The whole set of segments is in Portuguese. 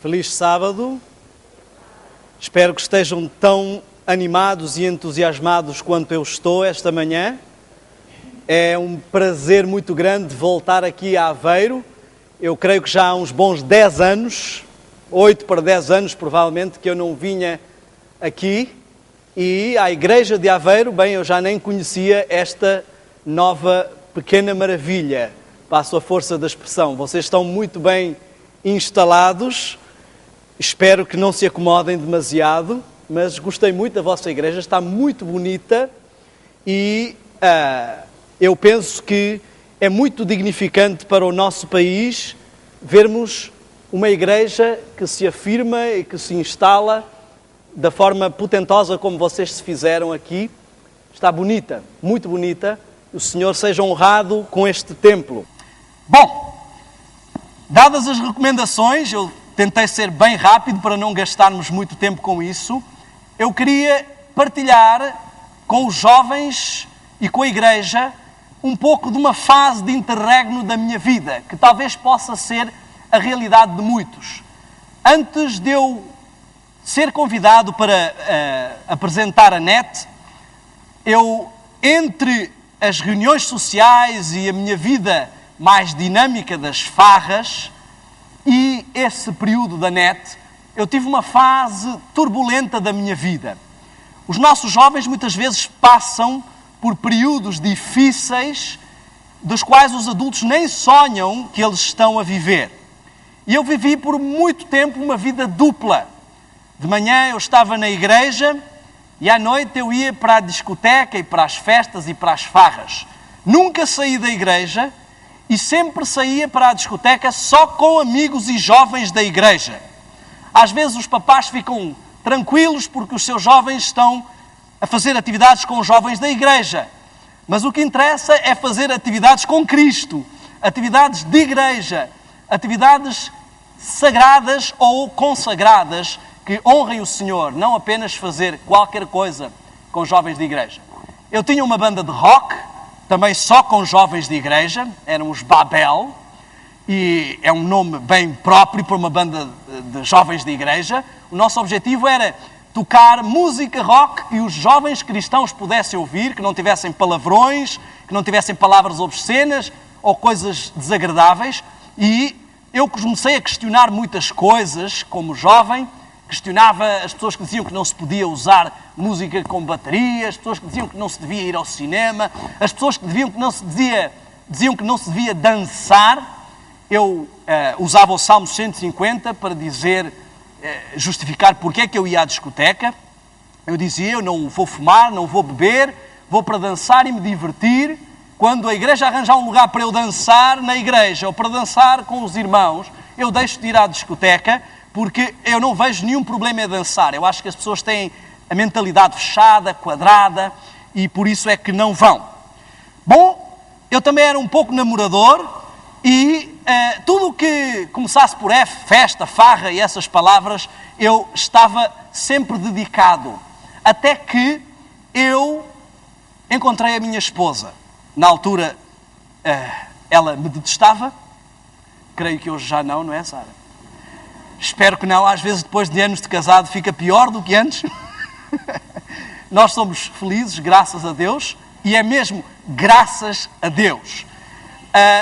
Feliz sábado. Espero que estejam tão animados e entusiasmados quanto eu estou esta manhã. É um prazer muito grande voltar aqui a Aveiro. Eu creio que já há uns bons 10 anos, 8 para 10 anos provavelmente, que eu não vinha aqui. E a Igreja de Aveiro, bem, eu já nem conhecia esta nova pequena maravilha. Passo a força da expressão. Vocês estão muito bem instalados. Espero que não se acomodem demasiado, mas gostei muito da vossa igreja, está muito bonita e eu penso que é muito dignificante para o nosso país vermos uma igreja que se afirma e que se instala da forma potentosa como vocês se fizeram aqui. Está bonita, muito bonita. O Senhor seja honrado com este templo. Bom, dadas as recomendações, eu tentei ser bem rápido para não gastarmos muito tempo com isso. Eu queria partilhar com os jovens e com a igreja um pouco de uma fase de interregno da minha vida, que talvez possa ser a realidade de muitos. Antes de eu ser convidado para apresentar a NET, eu, entre as reuniões sociais e a minha vida mais dinâmica das farras, e esse período da NET, eu tive uma fase turbulenta da minha vida. Os nossos jovens muitas vezes passam por períodos difíceis, dos quais os adultos nem sonham que eles estão a viver. E eu vivi por muito tempo uma vida dupla. De manhã eu estava na igreja e à noite eu ia para a discoteca e para as festas e para as farras. Nunca saí da igreja e sempre saía para a discoteca só com amigos e jovens da igreja. Às vezes os papás ficam tranquilos porque os seus jovens estão a fazer atividades com os jovens da igreja. Mas o que interessa é fazer atividades com Cristo, atividades de igreja, atividades sagradas ou consagradas que honrem o Senhor, não apenas fazer qualquer coisa com jovens de igreja. Eu tinha uma banda de rock, também só com jovens de igreja, eram os Babel, e é um nome bem próprio para uma banda de jovens de igreja. O nosso objetivo era tocar música rock que os jovens cristãos pudessem ouvir, que não tivessem palavrões, que não tivessem palavras obscenas ou coisas desagradáveis. E eu comecei a questionar muitas coisas como jovem. Questionava as pessoas que diziam que não se podia usar música com bateria, as pessoas que diziam que não se devia ir ao cinema, as pessoas que diziam que não se devia dançar. Eu usava o Salmo 150 para justificar porque é que eu ia à discoteca. Eu dizia, eu não vou fumar, não vou beber, vou para dançar e me divertir. Quando a igreja arranjar um lugar para eu dançar na igreja ou para dançar com os irmãos, eu deixo de ir à discoteca, porque eu não vejo nenhum problema em dançar. Eu acho que as pessoas têm a mentalidade fechada, quadrada, e por isso é que não vão. Bom, eu também era um pouco namorador, e tudo o que começasse por F, festa, farra e essas palavras, eu estava sempre dedicado. Até que eu encontrei a minha esposa. Na altura, ela me detestava. Creio que hoje já não é, Sara? Espero que não. Às vezes, depois de anos de casado, fica pior do que antes. Nós somos felizes, graças a Deus, e é mesmo graças a Deus.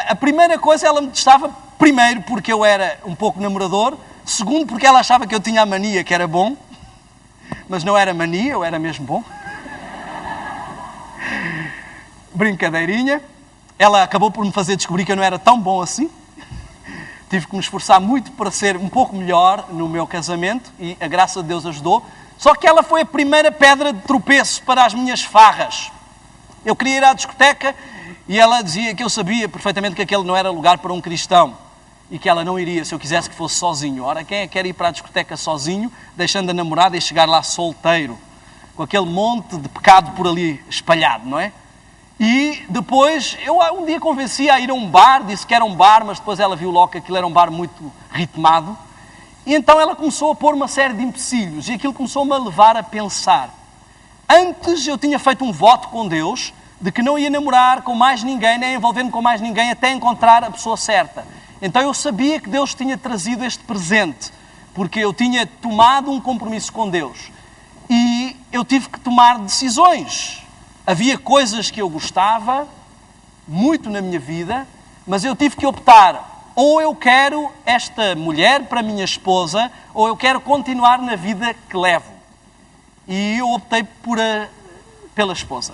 A primeira coisa, ela me detestava, primeiro, porque eu era um pouco namorador, segundo, porque ela achava que eu tinha a mania que era bom, mas não era mania, eu era mesmo bom. Brincadeirinha. Ela acabou por me fazer descobrir que eu não era tão bom assim. Tive que me esforçar muito para ser um pouco melhor no meu casamento e a graça de Deus ajudou. Só que ela foi a primeira pedra de tropeço para as minhas farras. Eu queria ir à discoteca e ela dizia que eu sabia perfeitamente que aquele não era lugar para um cristão e que ela não iria se eu quisesse que fosse sozinho. Ora, quem é que quer ir para a discoteca sozinho, deixando a namorada e chegar lá solteiro, com aquele monte de pecado por ali espalhado, não é? E depois, eu um dia convenci-a a ir a um bar, disse que era um bar, mas depois ela viu logo que aquilo era um bar muito ritmado. E então ela começou a pôr uma série de empecilhos e aquilo começou-me a levar a pensar. Antes eu tinha feito um voto com Deus de que não ia namorar com mais ninguém, nem envolver-me com mais ninguém até encontrar a pessoa certa. Então eu sabia que Deus tinha trazido este presente porque eu tinha tomado um compromisso com Deus e eu tive que tomar decisões. Havia coisas que eu gostava muito na minha vida, mas eu tive que optar. Ou eu quero esta mulher para minha esposa, ou eu quero continuar na vida que levo. E eu optei pela esposa.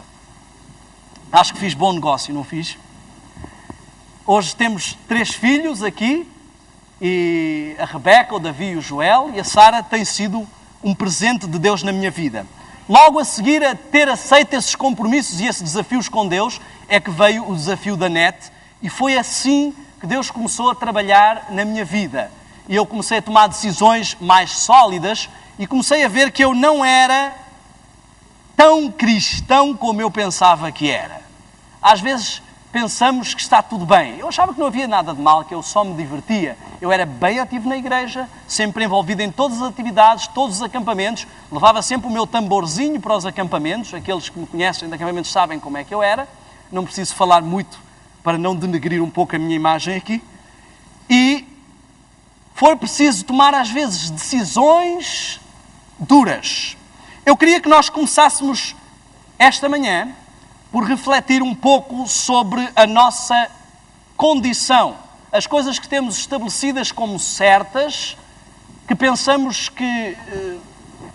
Acho que fiz bom negócio, não fiz? Hoje temos 3 filhos aqui, e a Rebeca, o Davi e o Joel, e a Sara tem sido um presente de Deus na minha vida. Logo a seguir a ter aceito esses compromissos e esses desafios com Deus, é que veio o desafio da NET, e foi assim que Deus começou a trabalhar na minha vida. E eu comecei a tomar decisões mais sólidas e comecei a ver que eu não era tão cristão como eu pensava que era. Às vezes pensamos que está tudo bem. Eu achava que não havia nada de mal, que eu só me divertia. Eu era bem ativo na igreja, sempre envolvido em todas as atividades, todos os acampamentos. Levava sempre o meu tamborzinho para os acampamentos. Aqueles que me conhecem de acampamentos sabem como é que eu era. Não preciso falar muito para não denegrir um pouco a minha imagem aqui. E foi preciso tomar, às vezes, decisões duras. Eu queria que nós começássemos esta manhã por refletir um pouco sobre a nossa condição. As coisas que temos estabelecidas como certas, que pensamos que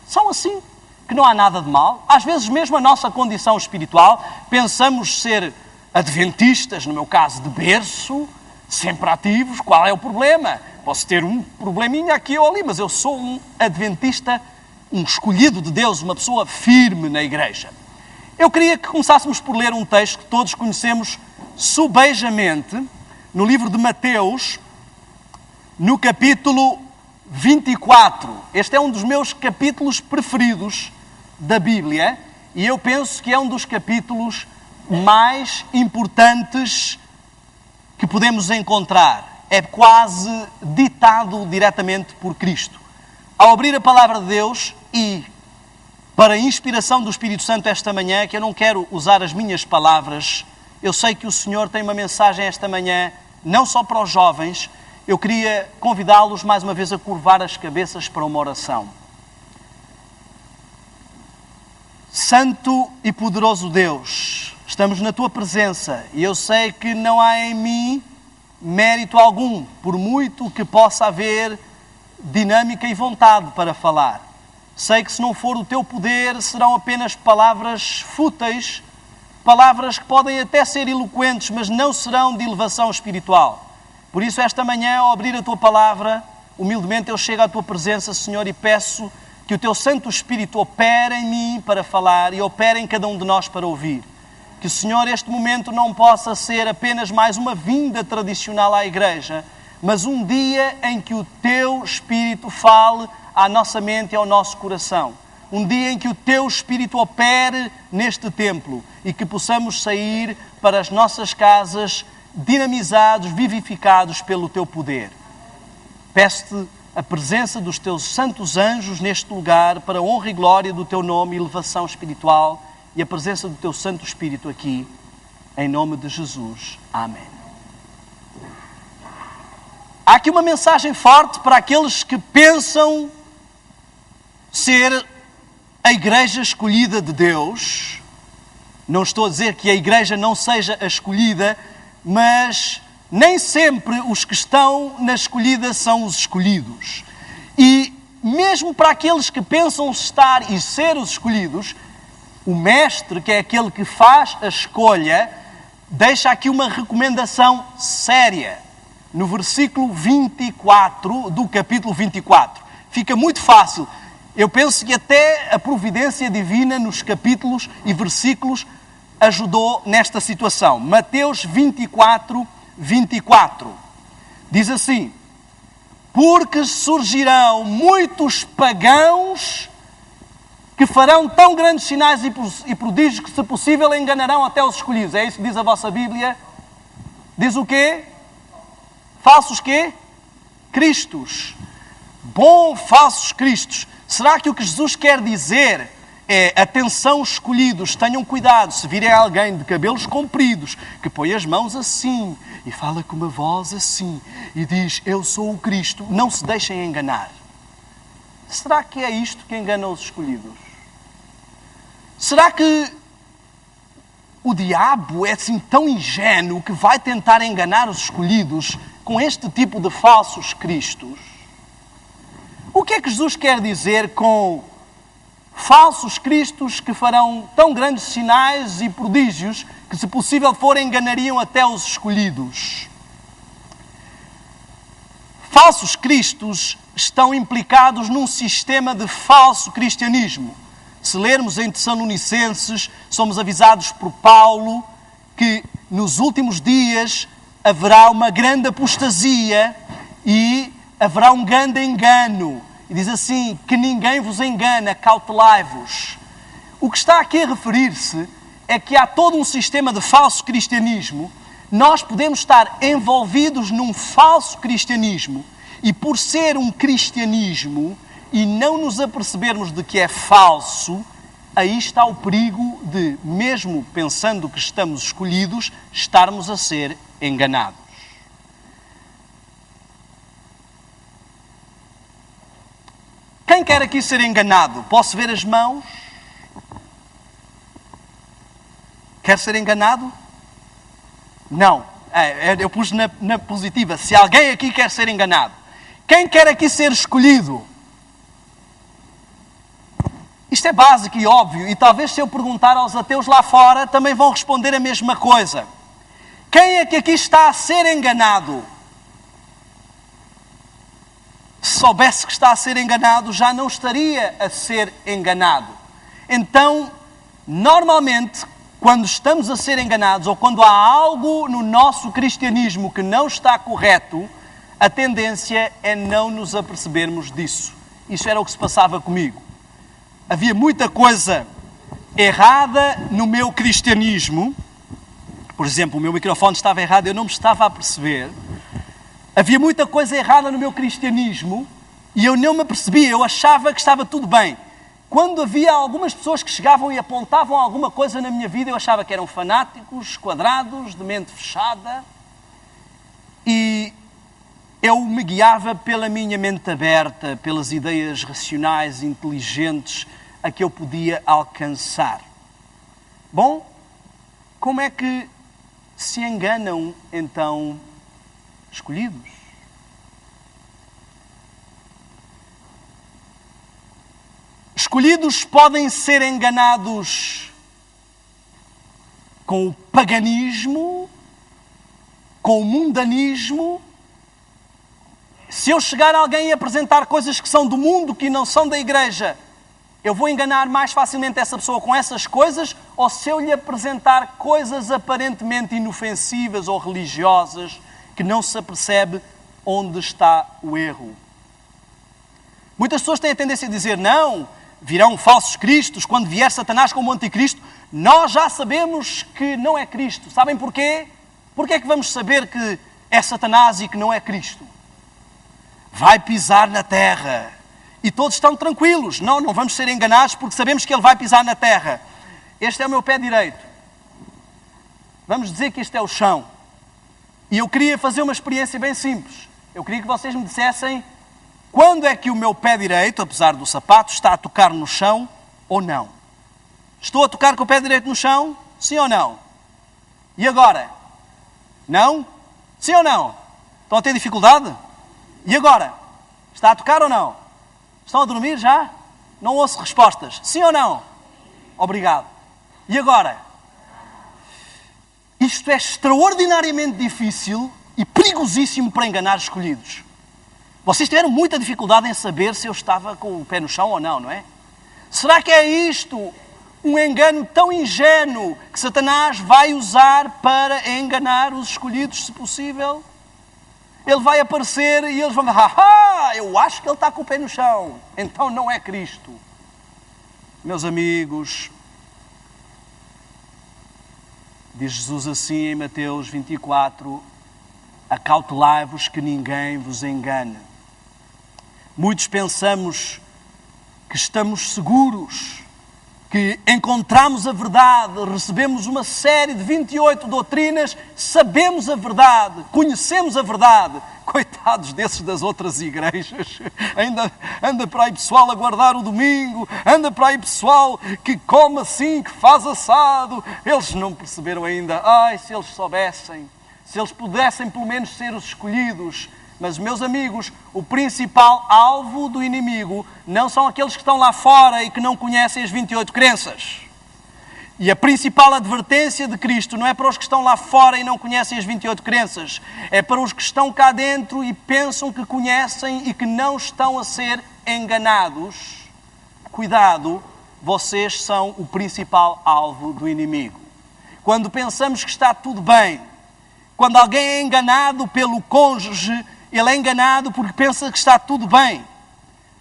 são assim, que não há nada de mal. Às vezes mesmo a nossa condição espiritual, pensamos ser adventistas, no meu caso de berço, sempre ativos. Qual é o problema? Posso ter um probleminha aqui ou ali, mas eu sou um adventista, um escolhido de Deus, uma pessoa firme na igreja. Eu queria que começássemos por ler um texto que todos conhecemos subejamente, no livro de Mateus, no capítulo 24. Este é um dos meus capítulos preferidos da Bíblia e eu penso que é um dos capítulos mais importantes que podemos encontrar. É quase ditado diretamente por Cristo. Ao abrir a palavra de Deus e para a inspiração do Espírito Santo esta manhã, que eu não quero usar as minhas palavras, eu sei que o Senhor tem uma mensagem esta manhã, não só para os jovens, eu queria convidá-los mais uma vez a curvar as cabeças para uma oração. Santo e poderoso Deus, estamos na Tua presença e eu sei que não há em mim mérito algum, por muito que possa haver dinâmica e vontade para falar. Sei que se não for o Teu poder, serão apenas palavras fúteis, palavras que podem até ser eloquentes, mas não serão de elevação espiritual. Por isso, esta manhã, ao abrir a Tua palavra, humildemente eu chego à Tua presença, Senhor, e peço que o Teu Santo Espírito opere em mim para falar e opere em cada um de nós para ouvir. Que, Senhor, este momento não possa ser apenas mais uma vinda tradicional à igreja, mas um dia em que o Teu Espírito fale à nossa mente e ao nosso coração. Um dia em que o Teu Espírito opere neste templo e que possamos sair para as nossas casas dinamizados, vivificados pelo Teu poder. Peço-te a presença dos Teus santos anjos neste lugar para a honra e glória do Teu nome e elevação espiritual e a presença do Teu Santo Espírito aqui, em nome de Jesus. Amém. Há aqui uma mensagem forte para aqueles que pensam ser a igreja escolhida de Deus. Não estou a dizer que a igreja não seja a escolhida, mas nem sempre os que estão na escolhida são os escolhidos. E mesmo para aqueles que pensam estar e ser os escolhidos, o mestre, que é aquele que faz a escolha, deixa aqui uma recomendação séria. No versículo 24 do capítulo 24. Fica muito fácil. Eu penso que até a providência divina nos capítulos e versículos ajudou nesta situação. Mateus 24, 24. Diz assim: porque surgirão muitos pagãos que farão tão grandes sinais e prodígios que, se possível, enganarão até os escolhidos. É isso que diz a vossa Bíblia? Diz o quê? Falsos quê? Cristos. Bom, falsos cristos. Será que o que Jesus quer dizer é: atenção, escolhidos, tenham cuidado, se virem alguém de cabelos compridos, que põe as mãos assim e fala com uma voz assim e diz: eu sou o Cristo, não se deixem enganar. será que é isto que engana os escolhidos? Será que o diabo é assim tão ingênuo que vai tentar enganar os escolhidos com este tipo de falsos cristos? O que é que Jesus quer dizer com falsos cristos que farão tão grandes sinais e prodígios que, se possível for, enganariam até os escolhidos? Falsos cristos estão implicados num sistema de falso cristianismo. Se lermos em Tessalonicenses, somos avisados por Paulo que nos últimos dias haverá uma grande apostasia e haverá um grande engano. E diz assim, que ninguém vos engana, cautelai-vos. O que está aqui a referir-se é que há todo um sistema de falso cristianismo. Nós podemos estar envolvidos num falso cristianismo e, por ser um cristianismo e não nos apercebermos de que é falso, aí está o perigo de, mesmo pensando que estamos escolhidos, estarmos a ser enganados. Quem quer aqui ser enganado? Posso ver as mãos? Quer ser enganado? Não. Eu pus na positiva. Se alguém aqui quer ser enganado. Quem quer aqui ser escolhido? Isto é básico e óbvio, e talvez se eu perguntar aos ateus lá fora, também vão responder a mesma coisa. Quem é que aqui está a ser enganado? Se soubesse que está a ser enganado, já não estaria a ser enganado. Então, normalmente, quando estamos a ser enganados, ou quando há algo no nosso cristianismo que não está correto, a tendência é não nos apercebermos disso. Isso era o que se passava comigo. Havia muita coisa errada no meu cristianismo. Por exemplo, o meu microfone estava errado, eu não me estava a perceber. Havia muita coisa errada no meu cristianismo e eu não me apercebia, eu achava que estava tudo bem. Quando havia algumas pessoas que chegavam e apontavam alguma coisa na minha vida, eu achava que eram fanáticos, quadrados, de mente fechada. E eu me guiava pela minha mente aberta, pelas ideias racionais, inteligentes, a que eu podia alcançar. Bom, como é que se enganam, então, escolhidos? Escolhidos podem ser enganados com o paganismo, com o mundanismo. Se eu chegar a alguém e apresentar coisas que são do mundo, que não são da igreja, eu vou enganar mais facilmente essa pessoa com essas coisas, ou se eu lhe apresentar coisas aparentemente inofensivas ou religiosas, que não se apercebe onde está o erro. Muitas pessoas têm a tendência a dizer, não, virão falsos cristos, quando vier Satanás como anticristo, nós já sabemos que não é Cristo. Sabem porquê? Porquê é que vamos saber que é Satanás e que não é Cristo? Vai pisar na terra. E todos estão tranquilos. Não vamos ser enganados porque sabemos que ele vai pisar na terra. Este é o meu pé direito. Vamos dizer que este é o chão. E eu queria fazer uma experiência bem simples. Eu queria que vocês me dissessem quando é que o meu pé direito, apesar do sapato, está a tocar no chão ou não. Estou a tocar com o pé direito no chão? Sim ou não? E agora? Não? Sim ou não? Estão a ter dificuldade? E agora? Está a tocar ou não? Estão a dormir já? Não ouço respostas. Sim ou não? Obrigado. E agora? Isto é extraordinariamente difícil e perigosíssimo para enganar escolhidos. Vocês tiveram muita dificuldade em saber se eu estava com o pé no chão ou não, não é? Será que é isto um engano tão ingênuo que Satanás vai usar para enganar os escolhidos, se possível? Ele vai aparecer e eles vão dizer, eu acho que ele está com o pé no chão, então não é Cristo. Meus amigos, diz Jesus assim em Mateus 24, acautelai-vos que ninguém vos engane. Muitos pensamos que estamos seguros que encontramos a verdade, recebemos uma série de 28 doutrinas, sabemos a verdade, conhecemos a verdade. Coitados desses das outras igrejas. Anda para aí pessoal a guardar o domingo, anda para aí pessoal que come assim, que faz assado. Eles não perceberam ainda. Ai, se eles soubessem, se eles pudessem pelo menos ser os escolhidos. Mas, meus amigos, o principal alvo do inimigo não são aqueles que estão lá fora e que não conhecem as 28 crenças. E a principal advertência de Cristo não é para os que estão lá fora e não conhecem as 28 crenças. É para os que estão cá dentro e pensam que conhecem e que não estão a ser enganados. Cuidado, vocês são o principal alvo do inimigo. Quando pensamos que está tudo bem, quando alguém é enganado pelo cônjuge, ele é enganado porque pensa que está tudo bem.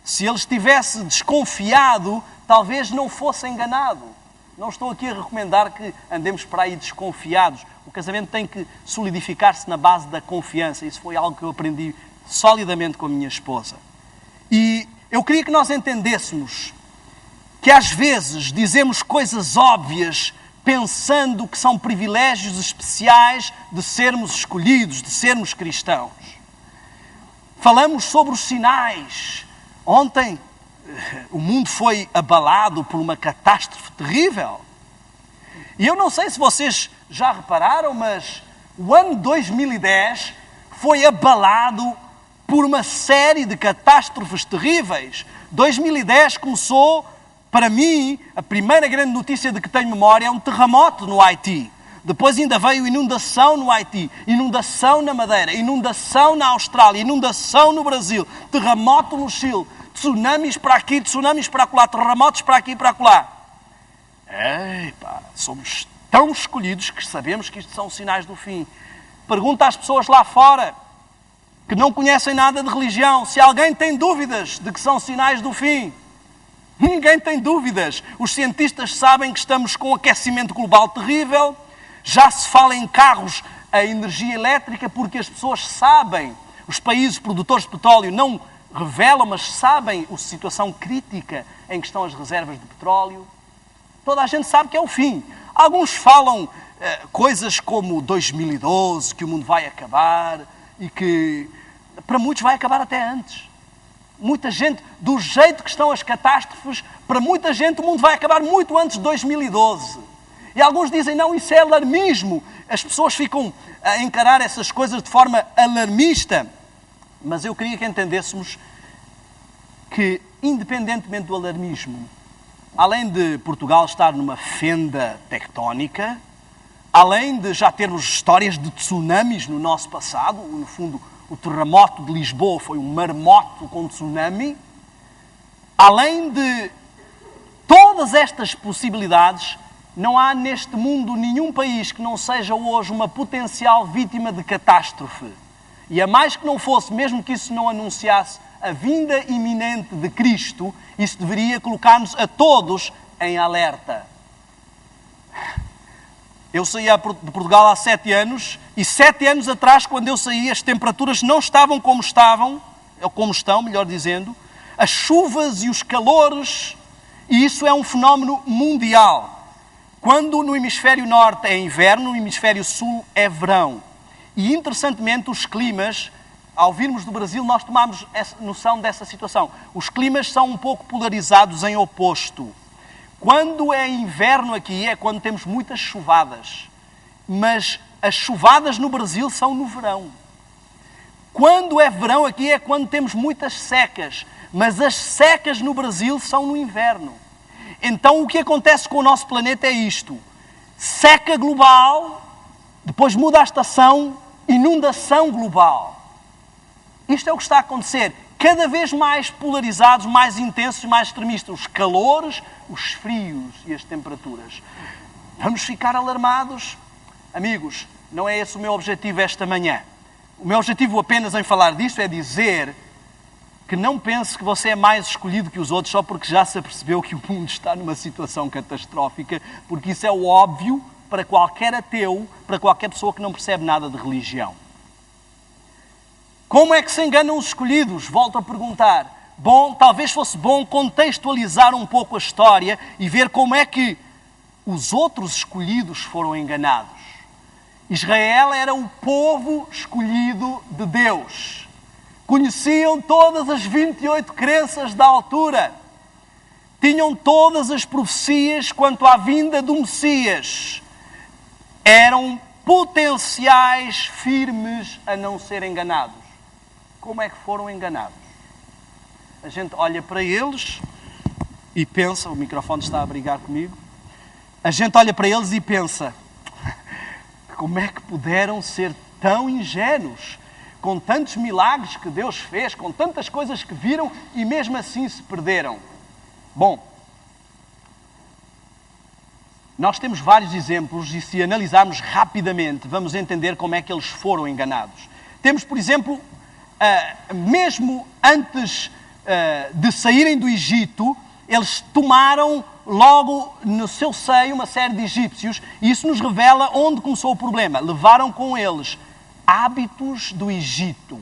Se ele estivesse desconfiado, talvez não fosse enganado. Não estou aqui a recomendar que andemos para aí desconfiados. O casamento tem que solidificar-se na base da confiança. Isso foi algo que eu aprendi solidamente com a minha esposa. E eu queria que nós entendêssemos que às vezes dizemos coisas óbvias pensando que são privilégios especiais de sermos escolhidos, de sermos cristãos. Falamos sobre os sinais. Ontem o mundo foi abalado por uma catástrofe terrível. E eu não sei se vocês já repararam, mas o ano 2010 foi abalado por uma série de catástrofes terríveis. 2010 começou, para mim, a primeira grande notícia de que tenho memória é um terremoto no Haiti. Depois ainda veio inundação no Haiti, inundação na Madeira, inundação na Austrália, inundação no Brasil, terremoto no Chile, tsunamis para aqui, tsunamis para acolá, terremotos para aqui e para acolá. Epá, somos tão escolhidos que sabemos que isto são sinais do fim. Pergunta às pessoas lá fora que não conhecem nada de religião se alguém tem dúvidas de que são sinais do fim. Ninguém tem dúvidas. Os cientistas sabem que estamos com um aquecimento global terrível. Já se fala em carros a energia elétrica porque as pessoas sabem, os países produtores de petróleo não revelam, mas sabem a situação crítica em que estão as reservas de petróleo. Toda a gente sabe que é o fim. Alguns falam coisas como 2012, que o mundo vai acabar e que para muitos vai acabar até antes. Muita gente, do jeito que estão as catástrofes, para muita gente o mundo vai acabar muito antes de 2012. E alguns dizem, não, isso é alarmismo. As pessoas ficam a encarar essas coisas de forma alarmista. Mas eu queria que entendêssemos que, independentemente do alarmismo, além de Portugal estar numa fenda tectónica, além de já termos histórias de tsunamis no nosso passado, no fundo, o terremoto de Lisboa foi um maremoto com tsunami, além de todas estas possibilidades, não há neste mundo nenhum país que não seja hoje uma potencial vítima de catástrofe. E a mais que não fosse, mesmo que isso não anunciasse a vinda iminente de Cristo, isso deveria colocar-nos a todos em alerta. Eu saí de Portugal há 7 anos e 7 anos atrás, quando eu saí, as temperaturas não estavam como estavam, ou como estão, melhor dizendo, as chuvas e os calores, e isso é um fenómeno mundial. Quando no hemisfério norte é inverno, no hemisfério sul é verão. E, interessantemente, os climas, ao virmos do Brasil, nós tomamos noção dessa situação. Os climas são um pouco polarizados em oposto. Quando é inverno aqui é quando temos muitas chuvadas. Mas as chuvadas no Brasil são no verão. Quando é verão aqui é quando temos muitas secas. Mas as secas no Brasil são no inverno. Então, o que acontece com o nosso planeta é isto. Seca global, depois muda a estação, inundação global. Isto é o que está a acontecer. Cada vez mais polarizados, mais intensos e mais extremistas. Os calores, os frios e as temperaturas. Vamos ficar alarmados? Amigos, não é esse o meu objetivo esta manhã. O meu objetivo apenas em falar disto é dizer que não pense que você é mais escolhido que os outros só porque já se apercebeu que o mundo está numa situação catastrófica, porque isso é o óbvio para qualquer ateu, para qualquer pessoa que não percebe nada de religião. Como é que se enganam os escolhidos? Volto a perguntar. talvez fosse bom contextualizar um pouco a história e ver como é que os outros escolhidos foram enganados. Israel era o povo escolhido de Deus. Conheciam todas as 28 crenças da altura. Tinham todas as profecias quanto à vinda do Messias. Eram potenciais firmes a não serem enganados. Como é que foram enganados? A gente olha para eles e pensa, o microfone está a brigar comigo, a gente olha para eles e pensa, como é que puderam ser tão ingênuos, com tantos milagres que Deus fez, com tantas coisas que viram e mesmo assim se perderam? Bom, nós temos vários exemplos e se analisarmos rapidamente, vamos entender como é que eles foram enganados. Temos, por exemplo, mesmo antes de saírem do Egito, eles tomaram logo no seu seio uma série de egípcios e isso nos revela onde começou o problema. Levaram com eles hábitos do Egito.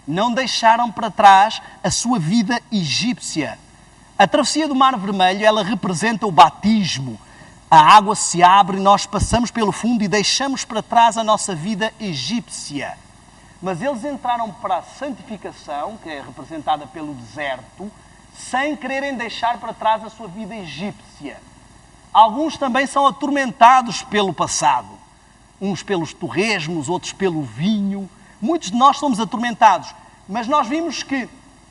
Não deixaram para trás a sua vida egípcia. A travessia do Mar Vermelho, ela representa o batismo. A água se abre, nós passamos pelo fundo e deixamos para trás a nossa vida egípcia. Mas eles entraram para a santificação, que é representada pelo deserto, sem quererem deixar para trás a sua vida egípcia. Alguns também são atormentados pelo passado. Uns pelos torresmos, outros pelo vinho. Muitos de nós somos atormentados. Mas nós vimos que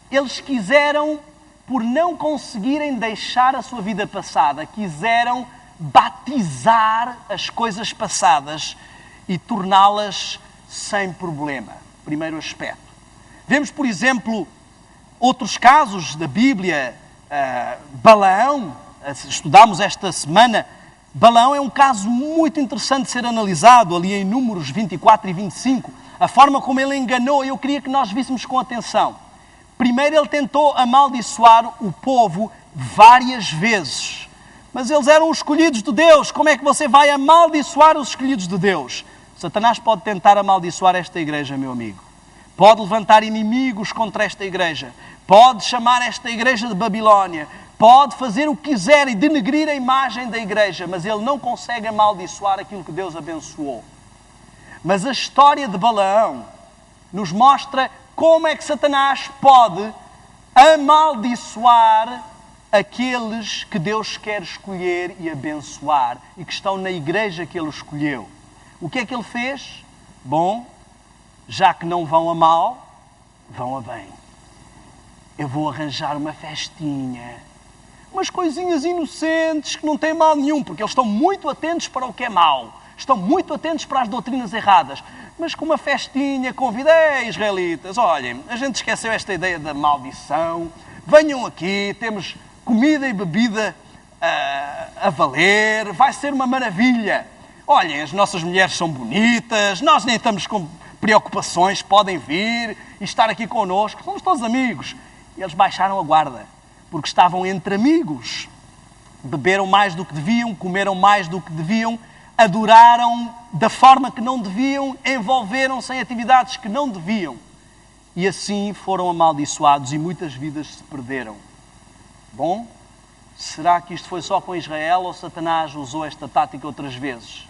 eles quiseram, por não conseguirem deixar a sua vida passada, quiseram batizar as coisas passadas e torná-las sem problema. Primeiro aspecto. Vemos, por exemplo, outros casos da Bíblia. Balaão, estudámos esta semana. Balaão é um caso muito interessante de ser analisado, ali em Números 24 e 25. A forma como ele enganou, eu queria que nós víssemos com atenção. Primeiro ele tentou amaldiçoar o povo várias vezes. Mas eles eram os escolhidos de Deus. Como é que você vai amaldiçoar os escolhidos de Deus? Satanás pode tentar amaldiçoar esta igreja, meu amigo. Pode levantar inimigos contra esta igreja. Pode chamar esta igreja de Babilónia. Pode fazer o que quiser e denegrir a imagem da igreja. Mas ele não consegue amaldiçoar aquilo que Deus abençoou. Mas a história de Balaão nos mostra como é que Satanás pode amaldiçoar aqueles que Deus quer escolher e abençoar e que estão na igreja que Ele escolheu. O que é que Ele fez? Bom, já que não vão a mal, vão a bem. Eu vou arranjar uma festinha, umas coisinhas inocentes que não têm mal nenhum, porque eles estão muito atentos para o que é mau. Estão muito atentos para as doutrinas erradas. Mas com uma festinha, convidei israelitas. Olhem, a gente esqueceu esta ideia da maldição. Venham aqui, temos comida e bebida a valer. Vai ser uma maravilha. Olhem, as nossas mulheres são bonitas. Nós nem estamos com preocupações. Podem vir e estar aqui connosco. Somos todos amigos. E eles baixaram a guarda. Porque estavam entre amigos. Beberam mais do que deviam, comeram mais do que deviam, adoraram da forma que não deviam, envolveram-se em atividades que não deviam. E assim foram amaldiçoados e muitas vidas se perderam. Bom, será que isto foi só com Israel ou Satanás usou esta tática outras vezes?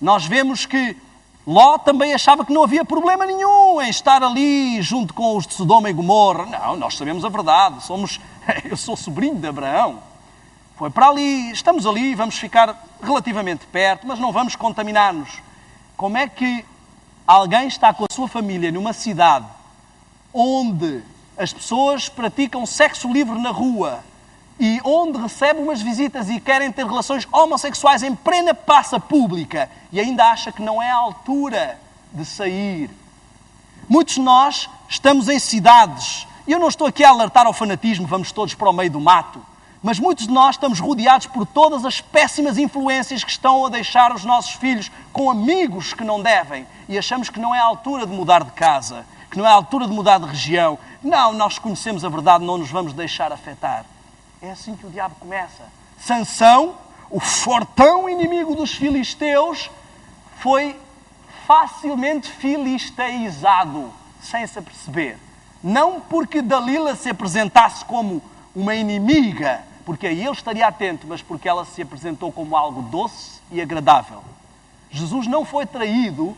Nós vemos que Ló também achava que não havia problema nenhum em estar ali junto com os de Sodoma e Gomorra. Não, nós sabemos a verdade. Eu sou sobrinho de Abraão. Foi para ali, estamos ali, vamos ficar relativamente perto, mas não vamos contaminar-nos. Como é que alguém está com a sua família numa cidade onde as pessoas praticam sexo livre na rua e onde recebem umas visitas e querem ter relações homossexuais em plena praça pública e ainda acha que não é a altura de sair? Muitos de nós estamos em cidades, e eu não estou aqui a alertar ao fanatismo, vamos todos para o meio do mato, mas muitos de nós estamos rodeados por todas as péssimas influências que estão a deixar os nossos filhos com amigos que não devem e achamos que não é a altura de mudar de casa, que não é a altura de mudar de região. Não, nós conhecemos a verdade, não nos vamos deixar afetar. É assim que o diabo começa. Sansão, o fortão inimigo dos filisteus, foi facilmente filisteizado, sem se aperceber. Não porque Dalila se apresentasse como uma inimiga, porque aí ele estaria atento, mas porque ela se apresentou como algo doce e agradável. Jesus não foi traído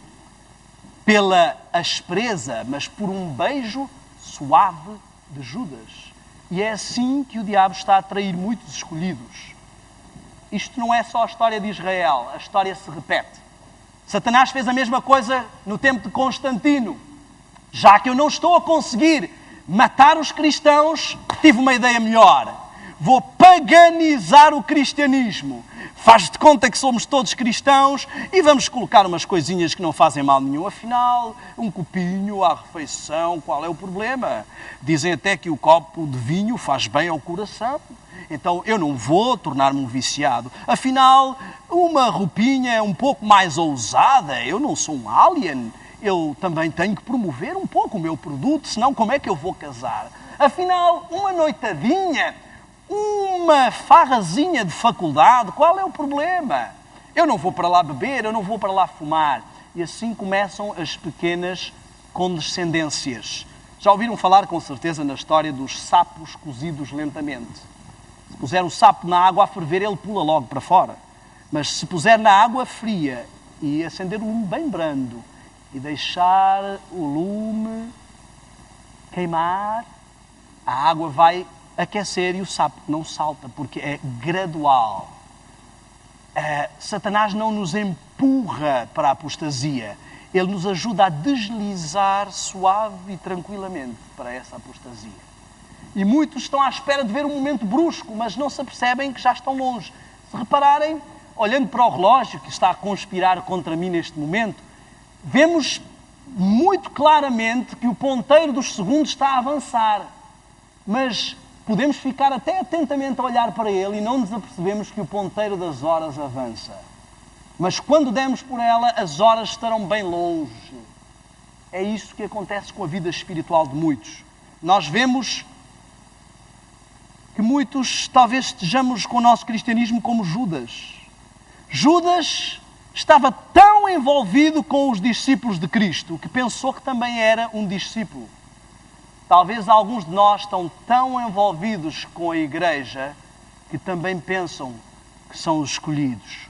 pela aspereza, mas por um beijo suave de Judas. E é assim que o diabo está a trair muitos escolhidos. Isto não é só a história de Israel, a história se repete. Satanás fez a mesma coisa no tempo de Constantino. Já que eu não estou a conseguir matar os cristãos, tive uma ideia melhor. Vou paganizar o cristianismo. Faz de conta que somos todos cristãos e vamos colocar umas coisinhas que não fazem mal nenhum. Afinal, um copinho à refeição, qual é o problema? Dizem até que o copo de vinho faz bem ao coração. Então eu não vou tornar-me um viciado. Afinal, uma roupinha um pouco mais ousada, eu não sou um alien. Eu também tenho que promover um pouco o meu produto, senão como é que eu vou casar? Afinal, uma noitadinha, uma farrazinha de faculdade, qual é o problema? Eu não vou para lá beber, eu não vou para lá fumar. E assim começam as pequenas condescendências. Já ouviram falar, com certeza, na história dos sapos cozidos lentamente. Se puser o sapo na água a ferver, ele pula logo para fora. Mas se puser na água fria e acender o lume bem brando e deixar o lume queimar, a água vai aquecer e o sapo não salta, porque é gradual. Satanás não nos empurra para a apostasia. Ele nos ajuda a deslizar suave e tranquilamente para essa apostasia. E muitos estão à espera de ver um momento brusco, mas não se apercebem que já estão longe. Se repararem, olhando para o relógio que está a conspirar contra mim neste momento, vemos muito claramente que o ponteiro dos segundos está a avançar. Mas podemos ficar até atentamente a olhar para ele e não nos apercebemos que o ponteiro das horas avança. Mas quando demos por ela, as horas estarão bem longe. É isso que acontece com a vida espiritual de muitos. Nós vemos que muitos talvez estejamos com o nosso cristianismo como Judas. Judas estava tão envolvido com os discípulos de Cristo que pensou que também era um discípulo. Talvez alguns de nós estão tão envolvidos com a igreja que também pensam que são os escolhidos,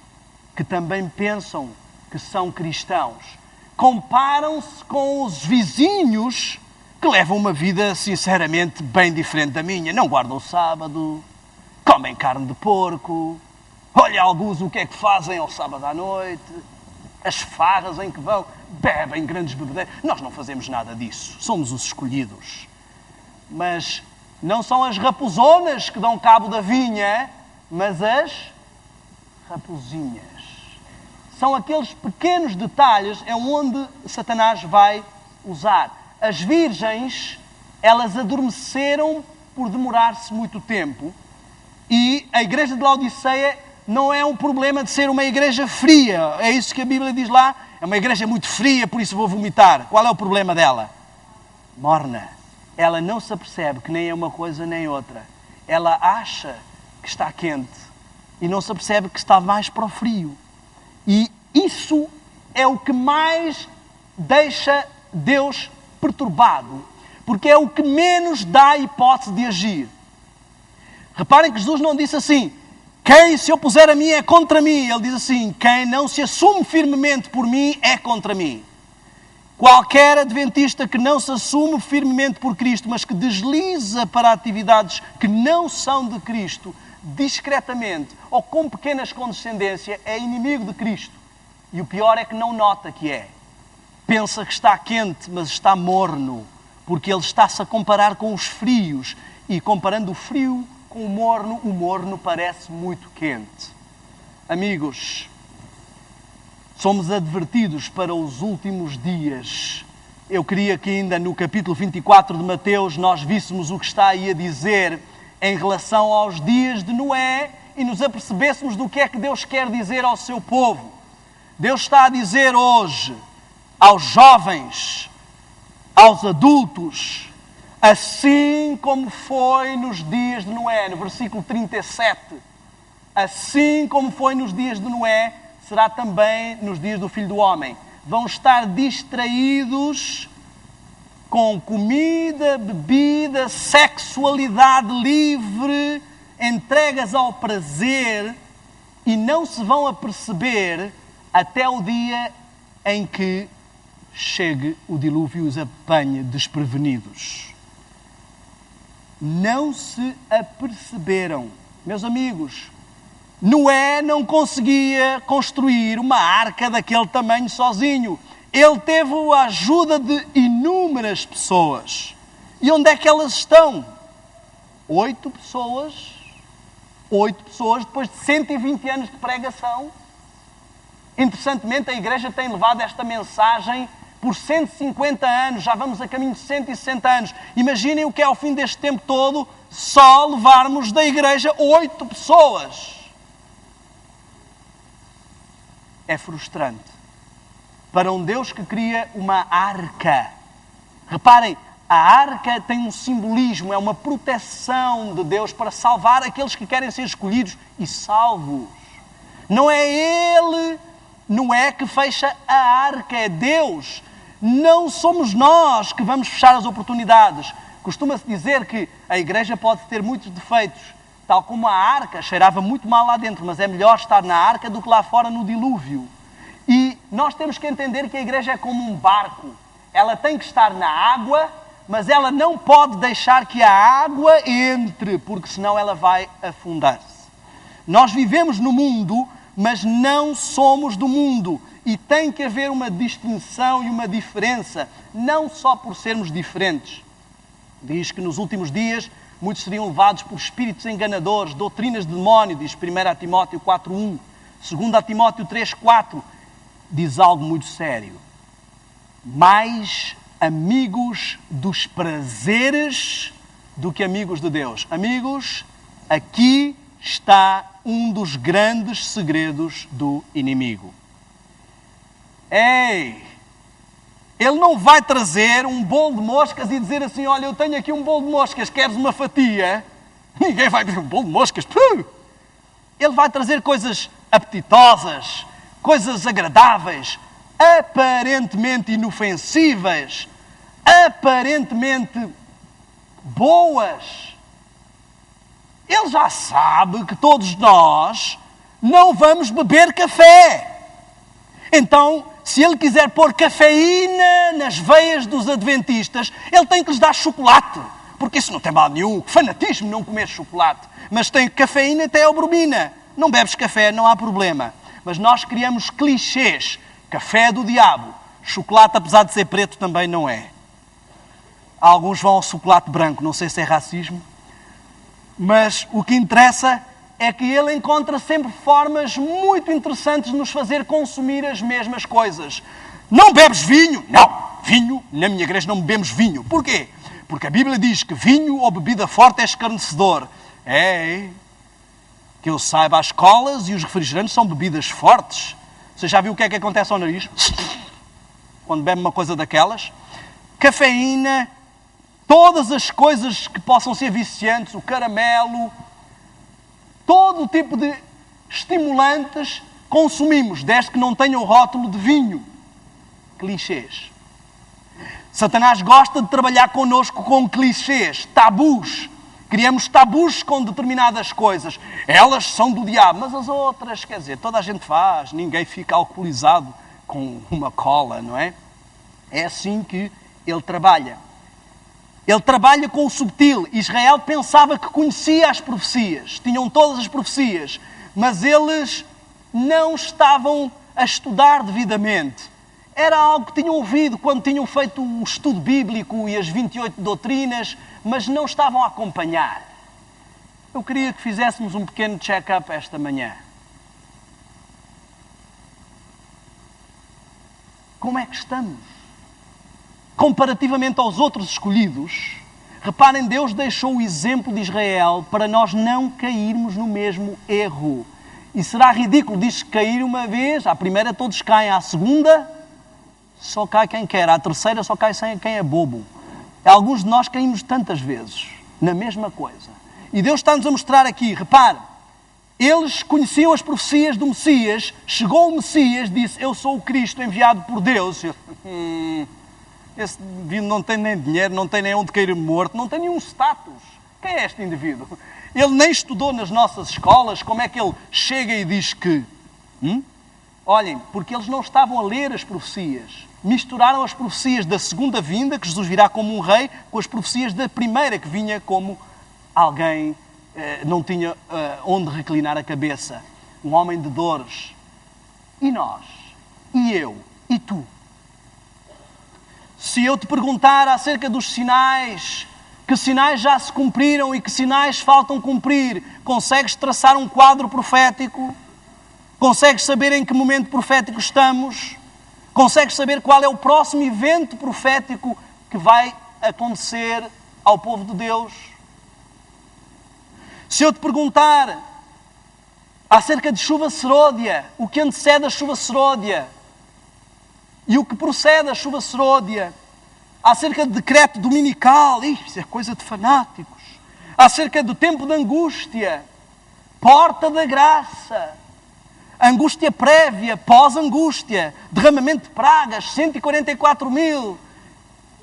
que também pensam que são cristãos. Comparam-se com os vizinhos que levam uma vida, sinceramente, bem diferente da minha. Não guardam o sábado, comem carne de porco, olha alguns o que é que fazem ao sábado à noite, as farras em que vão, bebem grandes bebedeiros. Nós não fazemos nada disso, somos os escolhidos. Mas não são as raposonas que dão cabo da vinha, mas as raposinhas. São aqueles pequenos detalhes onde Satanás vai usar. As virgens, elas adormeceram por demorar-se muito tempo. E a igreja de Laodiceia não é um problema de ser uma igreja fria. É isso que a Bíblia diz lá. É uma igreja muito fria, por isso vou vomitar. Qual é o problema dela? Morna. Ela não se apercebe que nem é uma coisa nem outra. Ela acha que está quente e não se apercebe que está mais para o frio. E isso é o que mais deixa Deus perturbado, porque é o que menos dá hipótese de agir. Reparem que Jesus não disse assim: quem se opuser a mim é contra mim. Ele diz assim: quem não se assume firmemente por mim é contra mim. Qualquer adventista que não se assume firmemente por Cristo, mas que desliza para atividades que não são de Cristo, discretamente ou com pequenas condescendências, é inimigo de Cristo. E o pior é que não nota que é. Pensa que está quente, mas está morno, porque ele está-se a comparar com os frios. E comparando o frio com o morno parece muito quente. Amigos, somos advertidos para os últimos dias. Eu queria que ainda no capítulo 24 de Mateus nós víssemos o que está aí a dizer em relação aos dias de Noé e nos apercebêssemos do que é que Deus quer dizer ao seu povo. Deus está a dizer hoje aos jovens, aos adultos, assim como foi nos dias de Noé, no versículo 37, assim como foi nos dias de Noé, será também nos dias do Filho do Homem. Vão estar distraídos com comida, bebida, sexualidade livre, entregas ao prazer, e não se vão aperceber até o dia em que chegue o dilúvio e os apanhe desprevenidos. Não se aperceberam. Meus amigos, Noé não conseguia construir uma arca daquele tamanho sozinho. Ele teve a ajuda de inúmeras pessoas. E onde é que elas estão? 8 pessoas. 8 pessoas depois de 120 anos de pregação. Interessantemente, a Igreja tem levado esta mensagem por 150 anos. Já vamos a caminho de 160 anos. Imaginem o que é ao fim deste tempo todo só levarmos da Igreja 8 pessoas. É frustrante. Para um Deus que cria uma arca. Reparem, a arca tem um simbolismo, é uma proteção de Deus para salvar aqueles que querem ser escolhidos e salvos. Não é Ele, não é que fecha a arca, é Deus. Não somos nós que vamos fechar as oportunidades. Costuma-se dizer que a Igreja pode ter muitos defeitos, tal como a arca cheirava muito mal lá dentro, mas é melhor estar na arca do que lá fora no dilúvio. E nós temos que entender que a Igreja é como um barco. Ela tem que estar na água, mas ela não pode deixar que a água entre, porque senão ela vai afundar-se. Nós vivemos no mundo, mas não somos do mundo. E tem que haver uma distinção e uma diferença, não só por sermos diferentes. Diz que nos últimos dias muitos seriam levados por espíritos enganadores, doutrinas de demónio, diz 1 Timóteo 4:1. 2 Timóteo 3:4. Diz algo muito sério. Mais amigos dos prazeres do que amigos de Deus. Amigos, aqui está um dos grandes segredos do inimigo. Ei! Ele não vai trazer um bolo de moscas e dizer assim, olha, eu tenho aqui um bolo de moscas, queres uma fatia? Ninguém vai dizer um bolo de moscas. Ele vai trazer coisas apetitosas, coisas agradáveis, aparentemente inofensivas, aparentemente boas. Ele já sabe que todos nós não vamos beber café. Então, se ele quiser pôr cafeína nas veias dos adventistas, ele tem que lhes dar chocolate. Porque isso não tem mal nenhum. Fanatismo não comer chocolate. Mas tem cafeína até a bromina. Não bebes café, não há problema. Mas nós criamos clichês. Café é do diabo. Chocolate, apesar de ser preto, também não é. Alguns vão ao chocolate branco. Não sei se é racismo. Mas o que interessa é que ele encontra sempre formas muito interessantes de nos fazer consumir as mesmas coisas. Não bebes vinho? Não. Vinho, na minha igreja não bebemos vinho. Porquê? Porque a Bíblia diz que vinho ou bebida forte é escarnecedor. Que eu saiba, as colas e os refrigerantes são bebidas fortes. Você já viu o que é que acontece ao nariz? Quando bebe uma coisa daquelas? Cafeína, todas as coisas que possam ser viciantes, o caramelo, todo o tipo de estimulantes consumimos, desde que não tenham o rótulo de vinho. Clichês. Satanás gosta de trabalhar connosco com clichês, tabus. Criamos tabus com determinadas coisas. Elas são do diabo, mas as outras, quer dizer, toda a gente faz. Ninguém fica alcoolizado com uma cola, não é? É assim que ele trabalha. Ele trabalha com o subtil. Israel pensava que conhecia as profecias. Tinham todas as profecias. Mas eles não estavam a estudar devidamente. Era algo que tinham ouvido quando tinham feito o estudo bíblico e as 28 doutrinas, mas não estavam a acompanhar. Eu queria que fizéssemos um pequeno check-up esta manhã. Como é que estamos? Comparativamente aos outros escolhidos, reparem, Deus deixou o exemplo de Israel para nós não cairmos no mesmo erro. E será ridículo, diz que cair uma vez, à primeira todos caem, à segunda só cai quem quer, à terceira só cai quem é bobo. Alguns de nós caímos tantas vezes na mesma coisa. E Deus está-nos a mostrar aqui, repare, eles conheciam as profecias do Messias, chegou o Messias, disse, eu sou o Cristo enviado por Deus. esse indivíduo não tem nem dinheiro, não tem nem onde cair morto, não tem nenhum status. Quem é este indivíduo? Ele nem estudou nas nossas escolas, como é que ele chega e diz que? Olhem, porque eles não estavam a ler as profecias. Misturaram as profecias da segunda vinda, que Jesus virá como um rei, com as profecias da primeira, que vinha como alguém não tinha onde reclinar a cabeça. Um homem de dores. E nós? E eu? E tu? Se eu te perguntar acerca dos sinais, que sinais já se cumpriram e que sinais faltam cumprir, consegues traçar um quadro profético? Consegues saber em que momento profético estamos? Consegues saber qual é o próximo evento profético que vai acontecer ao povo de Deus? Se eu te perguntar acerca de chuva serôdia, o que antecede a chuva serôdia e o que procede à chuva serôdia, acerca de decreto dominical, isso é coisa de fanáticos, acerca do tempo de angústia, porta da graça, angústia prévia, pós-angústia, derramamento de pragas, 144.000,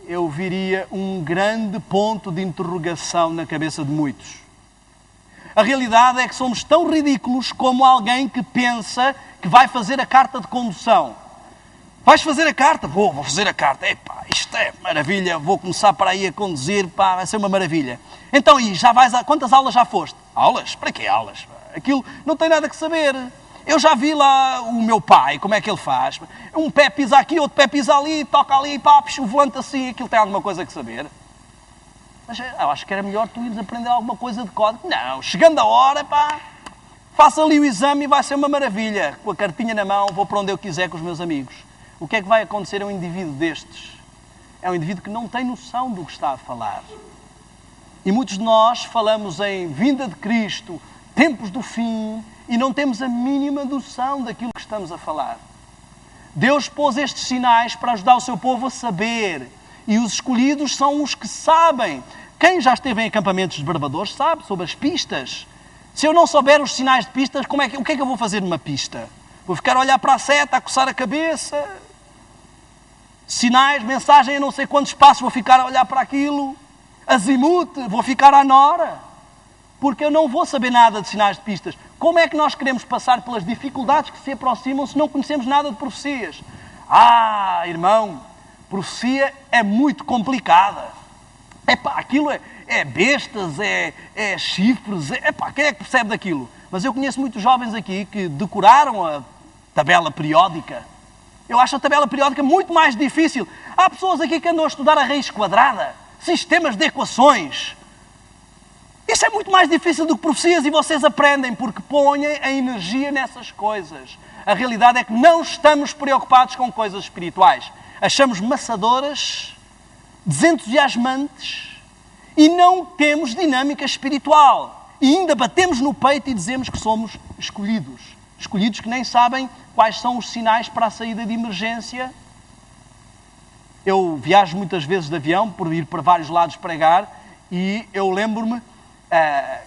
eu viria um grande ponto de interrogação na cabeça de muitos. A realidade é que somos tão ridículos como alguém que pensa que vai fazer a carta de condução. Vais fazer a carta? Vou fazer a carta. Epá, isto é maravilha, vou começar para aí a conduzir, pá, vai ser uma maravilha. Então, e já vais quantas aulas já foste? Aulas? Para que aulas? Aquilo não tem nada que saber. Eu já vi lá o meu pai, como é que ele faz. Um pé pisa aqui, outro pé pisa ali, toca ali, pá, o volante assim, aquilo tem alguma coisa que saber. Mas eu acho que era melhor tu ires aprender alguma coisa de código. Não, chegando a hora, pá, faça ali o exame e vai ser uma maravilha. Com a cartinha na mão, vou para onde eu quiser com os meus amigos. O que é que vai acontecer a um indivíduo destes? É um indivíduo que não tem noção do que está a falar. E muitos de nós falamos em vinda de Cristo, tempos do fim, e não temos a mínima noção daquilo que estamos a falar. Deus pôs estes sinais para ajudar o seu povo a saber. E os escolhidos são os que sabem. Quem já esteve em acampamentos de barbadores sabe sobre as pistas. Se eu não souber os sinais de pistas, o que é que eu vou fazer numa pista? Vou ficar a olhar para a seta, a coçar a cabeça. Sinais, mensagem a não sei quantos passos, vou ficar a olhar para aquilo. Azimute, vou ficar à nora. Porque eu não vou saber nada de sinais de pistas. Como é que nós queremos passar pelas dificuldades que se aproximam se não conhecemos nada de profecias? Ah, irmão, profecia é muito complicada. Epá, aquilo é bestas, é chifres, epá, quem é que percebe daquilo? Mas eu conheço muitos jovens aqui que decoraram a tabela periódica. Eu acho a tabela periódica muito mais difícil. Há pessoas aqui que andam a estudar a raiz quadrada, sistemas de equações. Isso é muito mais difícil do que profecias e vocês aprendem porque põem a energia nessas coisas. A realidade é que não estamos preocupados com coisas espirituais. Achamos maçadoras, desentusiasmantes e não temos dinâmica espiritual. E ainda batemos no peito e dizemos que somos escolhidos. Escolhidos que nem sabem quais são os sinais para a saída de emergência. Eu viajo muitas vezes de avião por ir para vários lados pregar e eu lembro-me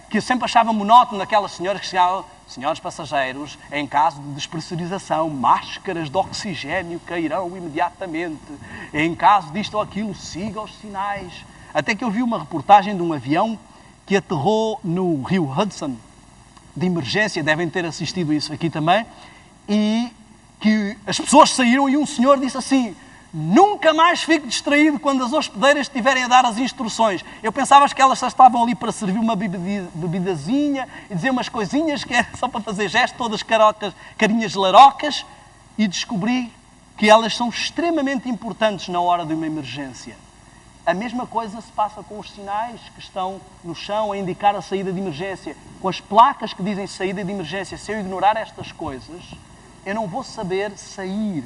que eu sempre achava monótono aquelas senhoras que chegavam: senhores passageiros, em caso de despressurização, máscaras de oxigênio cairão imediatamente. Em caso disto ou aquilo, siga os sinais. Até que eu vi uma reportagem de um avião que aterrou no rio Hudson, de emergência, devem ter assistido isso aqui também, e que as pessoas saíram e um senhor disse assim: nunca mais fique distraído quando as hospedeiras estiverem a dar as instruções. Eu pensava que elas só estavam ali para servir uma bebidazinha e dizer umas coisinhas que era só para fazer gestos, todas carinhas larocas, e descobri que elas são extremamente importantes na hora de uma emergência. A mesma coisa se passa com os sinais que estão no chão a indicar a saída de emergência, com as placas que dizem saída de emergência. Se eu ignorar estas coisas, eu não vou saber sair.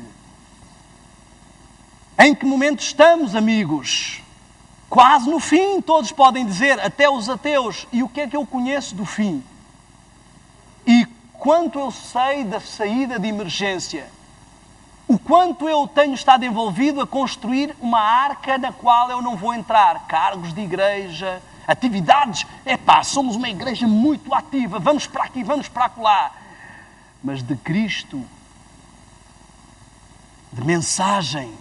Em que momento estamos, amigos? Quase no fim, todos podem dizer, até os ateus. E o que é que eu conheço do fim? E quanto eu sei da saída de emergência? O quanto eu tenho estado envolvido a construir uma arca na qual eu não vou entrar? Cargos de igreja, atividades. Somos uma igreja muito ativa, vamos para aqui, vamos para acolá. Mas de Cristo, de mensagem,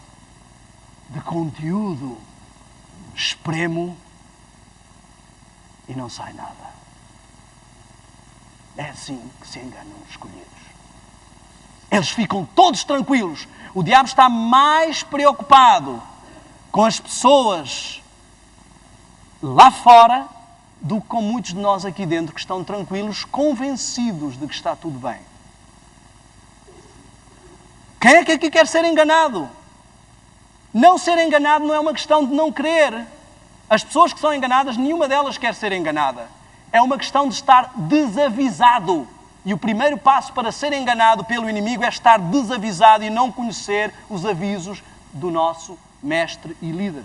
de conteúdo, espremo e não sai nada. É assim que se enganam os escolhidos. Eles ficam todos tranquilos. O diabo está mais preocupado com as pessoas lá fora do que com muitos de nós aqui dentro que estão tranquilos, convencidos de que está tudo bem. Quem é que aqui quer ser enganado? Não ser enganado não é uma questão de não querer. As pessoas que são enganadas, nenhuma delas quer ser enganada. É uma questão de estar desavisado. E o primeiro passo para ser enganado pelo inimigo é estar desavisado e não conhecer os avisos do nosso mestre e líder.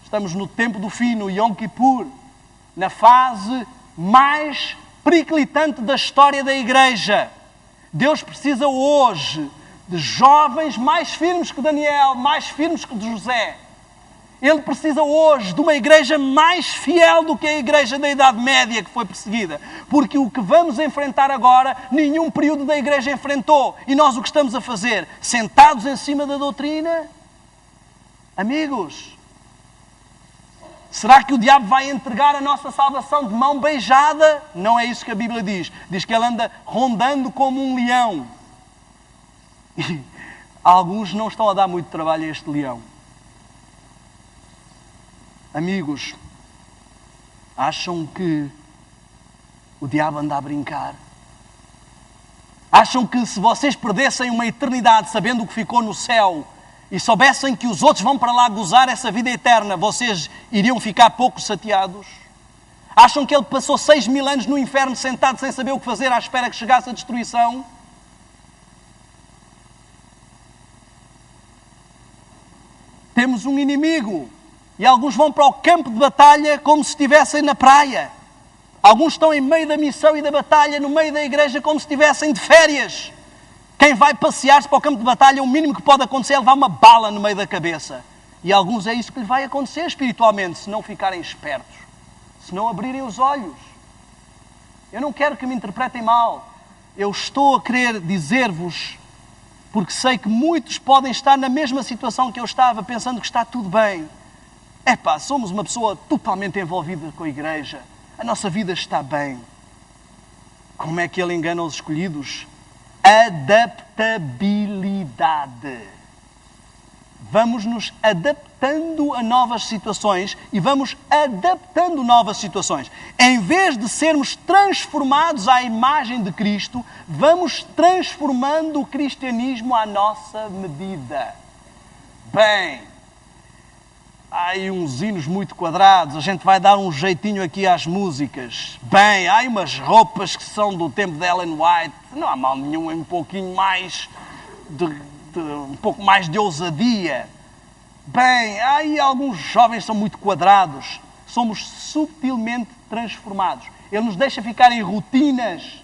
Estamos no tempo do fim, no Yom Kippur, na fase mais periclitante da história da Igreja. Deus precisa hoje de jovens mais firmes que Daniel, mais firmes que José. Ele precisa hoje de uma igreja mais fiel do que a igreja da Idade Média que foi perseguida. Porque o que vamos enfrentar agora, nenhum período da igreja enfrentou. E nós o que estamos a fazer? Sentados em cima da doutrina? Amigos, será que o diabo vai entregar a nossa salvação de mão beijada? Não é isso que a Bíblia diz. Diz que ele anda rondando como um leão. E alguns não estão a dar muito trabalho a este leão. Amigos, acham que o diabo anda a brincar? Acham que se vocês perdessem uma eternidade sabendo o que ficou no céu e soubessem que os outros vão para lá gozar essa vida eterna, vocês iriam ficar pouco chateados? Acham que ele passou 6.000 anos no inferno sentado sem saber o que fazer à espera que chegasse a destruição? Temos um inimigo. E alguns vão para o campo de batalha como se estivessem na praia. Alguns estão em meio da missão e da batalha, no meio da igreja, como se estivessem de férias. Quem vai passear-se para o campo de batalha, o mínimo que pode acontecer é levar uma bala no meio da cabeça. E a alguns é isso que lhe vai acontecer espiritualmente, se não ficarem espertos, se não abrirem os olhos. Eu não quero que me interpretem mal. Eu estou a querer dizer-vos, porque sei que muitos podem estar na mesma situação que eu estava, pensando que está tudo bem. Somos uma pessoa totalmente envolvida com a igreja. A nossa vida está bem. Como é que ele engana os escolhidos? Adaptabilidade. Vamos nos adaptando a novas situações e vamos adaptando novas situações. Em vez de sermos transformados à imagem de Cristo, vamos transformando o cristianismo à nossa medida. Bem, há aí uns hinos muito quadrados, a gente vai dar um jeitinho aqui às músicas. Bem, há umas roupas que são do tempo de Ellen White, não há mal nenhum, é um pouquinho mais um pouco mais de ousadia. Bem, há aí alguns jovens que são muito quadrados. Somos subtilmente transformados. Ele nos deixa ficar em rotinas,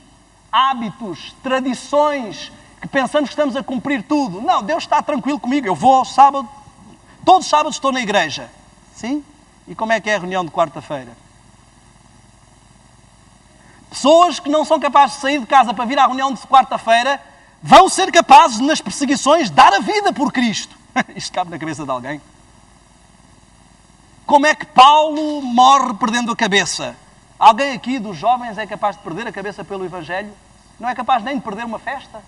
hábitos, tradições, que pensamos que estamos a cumprir tudo. Não, Deus está tranquilo comigo, eu vou ao sábado. Todos os sábados estou na igreja. Sim? E como é que é a reunião de quarta-feira? Pessoas que não são capazes de sair de casa para vir à reunião de quarta-feira vão ser capazes, nas perseguições, de dar a vida por Cristo. Isto cabe na cabeça de alguém? Como é que Paulo morre perdendo a cabeça? Alguém aqui dos jovens é capaz de perder a cabeça pelo Evangelho? Não é capaz nem de perder uma festa?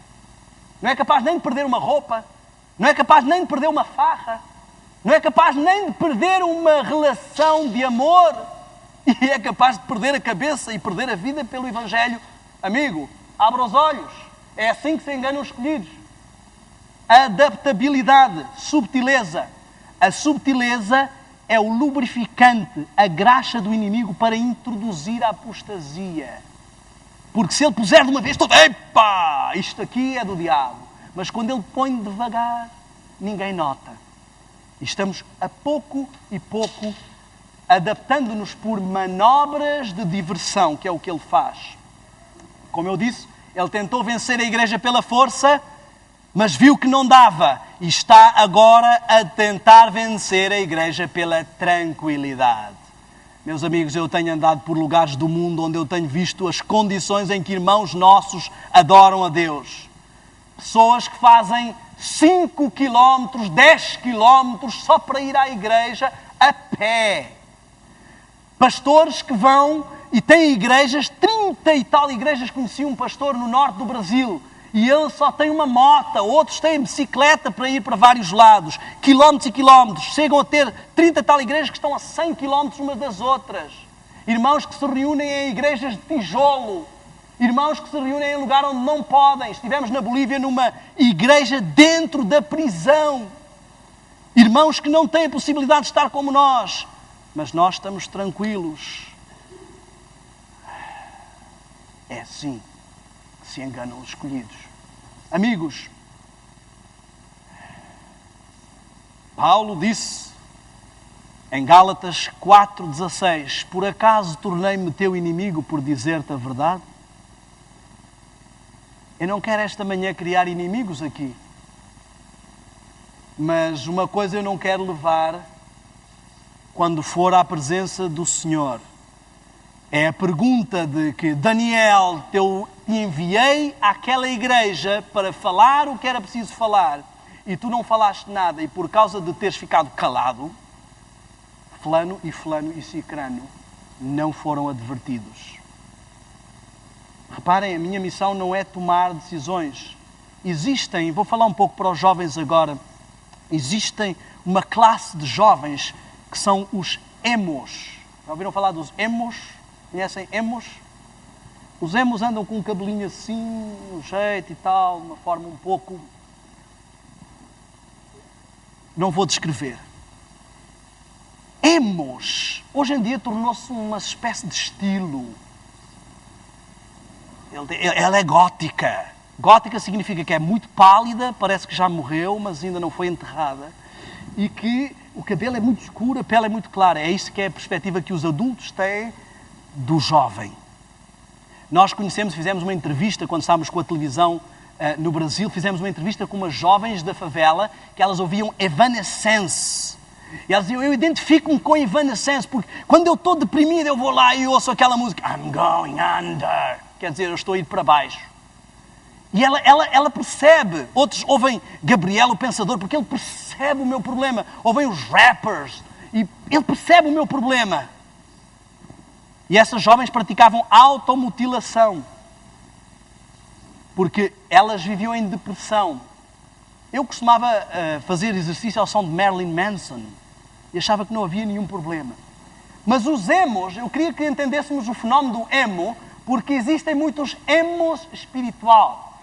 Não é capaz nem de perder uma roupa? Não é capaz nem de perder uma farra? Não é capaz nem de perder uma relação de amor? E é capaz de perder a cabeça e perder a vida pelo Evangelho? Amigo, abra os olhos. É assim que se enganam os escolhidos. Adaptabilidade, subtileza. A subtileza é o lubrificante, a graxa do inimigo para introduzir a apostasia. Porque se ele puser de uma vez, epá, isto aqui é do diabo. Mas quando ele põe devagar, ninguém nota. E estamos a pouco e pouco adaptando-nos por manobras de diversão, que é o que ele faz. Como eu disse, ele tentou vencer a igreja pela força, mas viu que não dava. E está agora a tentar vencer a igreja pela tranquilidade. Meus amigos, eu tenho andado por lugares do mundo onde eu tenho visto as condições em que irmãos nossos adoram a Deus. Pessoas que fazem 5 quilómetros, 10 quilómetros só para ir à igreja a pé. Pastores que vão e têm igrejas, 30 e tal igrejas. Conheci um pastor no norte do Brasil e ele só tem uma moto, outros têm bicicleta para ir para vários lados, quilómetros e quilómetros. Chegam a ter 30 e tal igrejas que estão a 100 quilómetros umas das outras. Irmãos que se reúnem em igrejas de tijolo. Irmãos que se reúnem em lugar onde não podem. Estivemos na Bolívia numa igreja dentro da prisão. Irmãos que não têm a possibilidade de estar como nós. Mas nós estamos tranquilos. É assim que se enganam os escolhidos. Amigos, Paulo disse em Gálatas 4,16: por acaso tornei-me teu inimigo por dizer-te a verdade? Eu não quero esta manhã criar inimigos aqui. Mas uma coisa eu não quero levar quando for à presença do Senhor. É a pergunta de que Daniel, eu te enviei àquela igreja para falar o que era preciso falar e tu não falaste nada e por causa de teres ficado calado, fulano e cicrano não foram advertidos. Reparem, a minha missão não é tomar decisões. Existem, vou falar um pouco para os jovens agora, existem uma classe de jovens que são os emos. Já ouviram falar dos emos? Conhecem emos? Os emos andam com um cabelinho assim, um jeito e tal, de uma forma um pouco... Não vou descrever. Emos, hoje em dia tornou-se uma espécie de estilo. Ela é gótica. Gótica significa que é muito pálida, parece que já morreu, mas ainda não foi enterrada. E que o cabelo é muito escuro, a pele é muito clara. É isso que é a perspectiva que os adultos têm do jovem. Nós fizemos uma entrevista quando estávamos com a televisão no Brasil, fizemos uma entrevista com umas jovens da favela que elas ouviam Evanescence. E elas diziam, eu identifico-me com Evanescence, porque quando eu estou deprimido eu vou lá e ouço aquela música, I'm going under. Quer dizer, eu estou a ir para baixo. E ela percebe. Outros ouvem Gabriel, o Pensador, porque ele percebe o meu problema. Ouvem os rappers e ele percebe o meu problema. E essas jovens praticavam automutilação. Porque elas viviam em depressão. Eu costumava fazer exercício ao som de Marilyn Manson. E achava que não havia nenhum problema. Mas os emos, eu queria que entendêssemos o fenómeno do emo, porque existem muitos emos espiritual.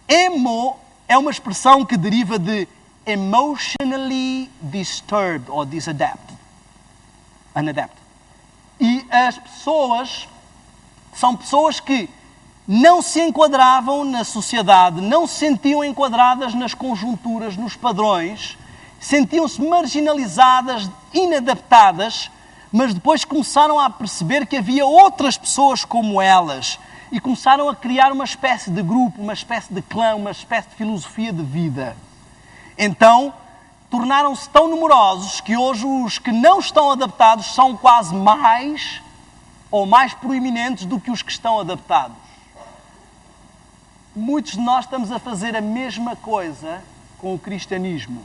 Emo é uma expressão que deriva de emotionally disturbed ou unadapted. E as pessoas são pessoas que não se enquadravam na sociedade, não se sentiam enquadradas nas conjunturas, nos padrões, sentiam-se marginalizadas, inadaptadas, mas depois começaram a perceber que havia outras pessoas como elas e começaram a criar uma espécie de grupo, uma espécie de clã, uma espécie de filosofia de vida. Então, tornaram-se tão numerosos que hoje os que não estão adaptados são quase mais ou mais proeminentes do que os que estão adaptados. Muitos de nós estamos a fazer a mesma coisa com o cristianismo.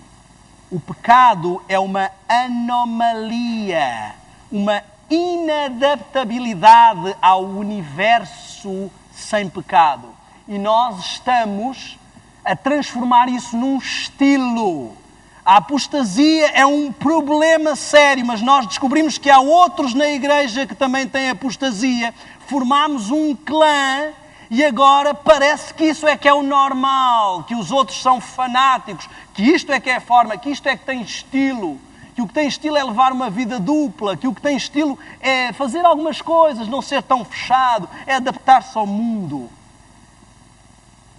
O pecado é uma anomalia, uma inadaptabilidade ao universo sem pecado. E nós estamos a transformar isso num estilo. A apostasia é um problema sério, mas nós descobrimos que há outros na igreja que também têm apostasia. Formámos um clã e agora parece que isso é que é o normal, que os outros são fanáticos, que isto é que é a forma, que isto é que tem estilo, que o que tem estilo é levar uma vida dupla, que o que tem estilo é fazer algumas coisas, não ser tão fechado, é adaptar-se ao mundo.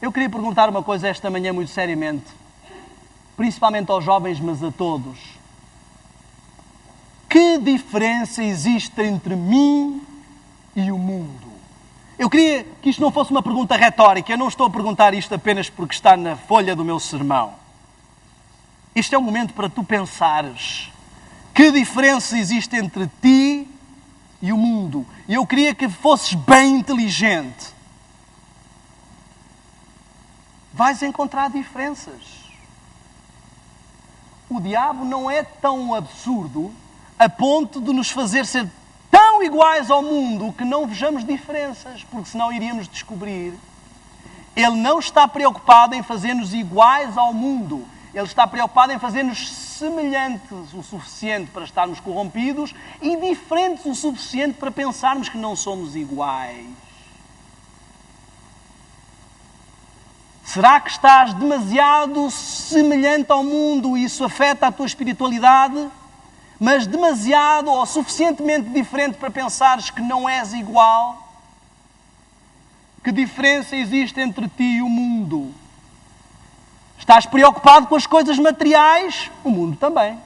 Eu queria perguntar uma coisa esta manhã muito seriamente, principalmente aos jovens, mas a todos. Que diferença existe entre mim e o mundo? Eu queria que isto não fosse uma pergunta retórica. Eu não estou a perguntar isto apenas porque está na folha do meu sermão. Este é um momento para tu pensares que diferença existe entre ti e o mundo. E eu queria que fosses bem inteligente. Vais encontrar diferenças. o diabo não é tão absurdo a ponto de nos fazer ser tão iguais ao mundo que não vejamos diferenças, porque senão iríamos descobrir. Ele não está preocupado em fazer-nos iguais ao mundo. Ele está preocupado em fazer-nos semelhantes o suficiente para estarmos corrompidos e diferentes o suficiente para pensarmos que não somos iguais. Será que estás demasiado semelhante ao mundo e isso afeta a tua espiritualidade? Mas demasiado ou suficientemente diferente para pensares que não és igual? Que diferença existe entre ti e o mundo? Estás preocupado com as coisas materiais? O mundo também.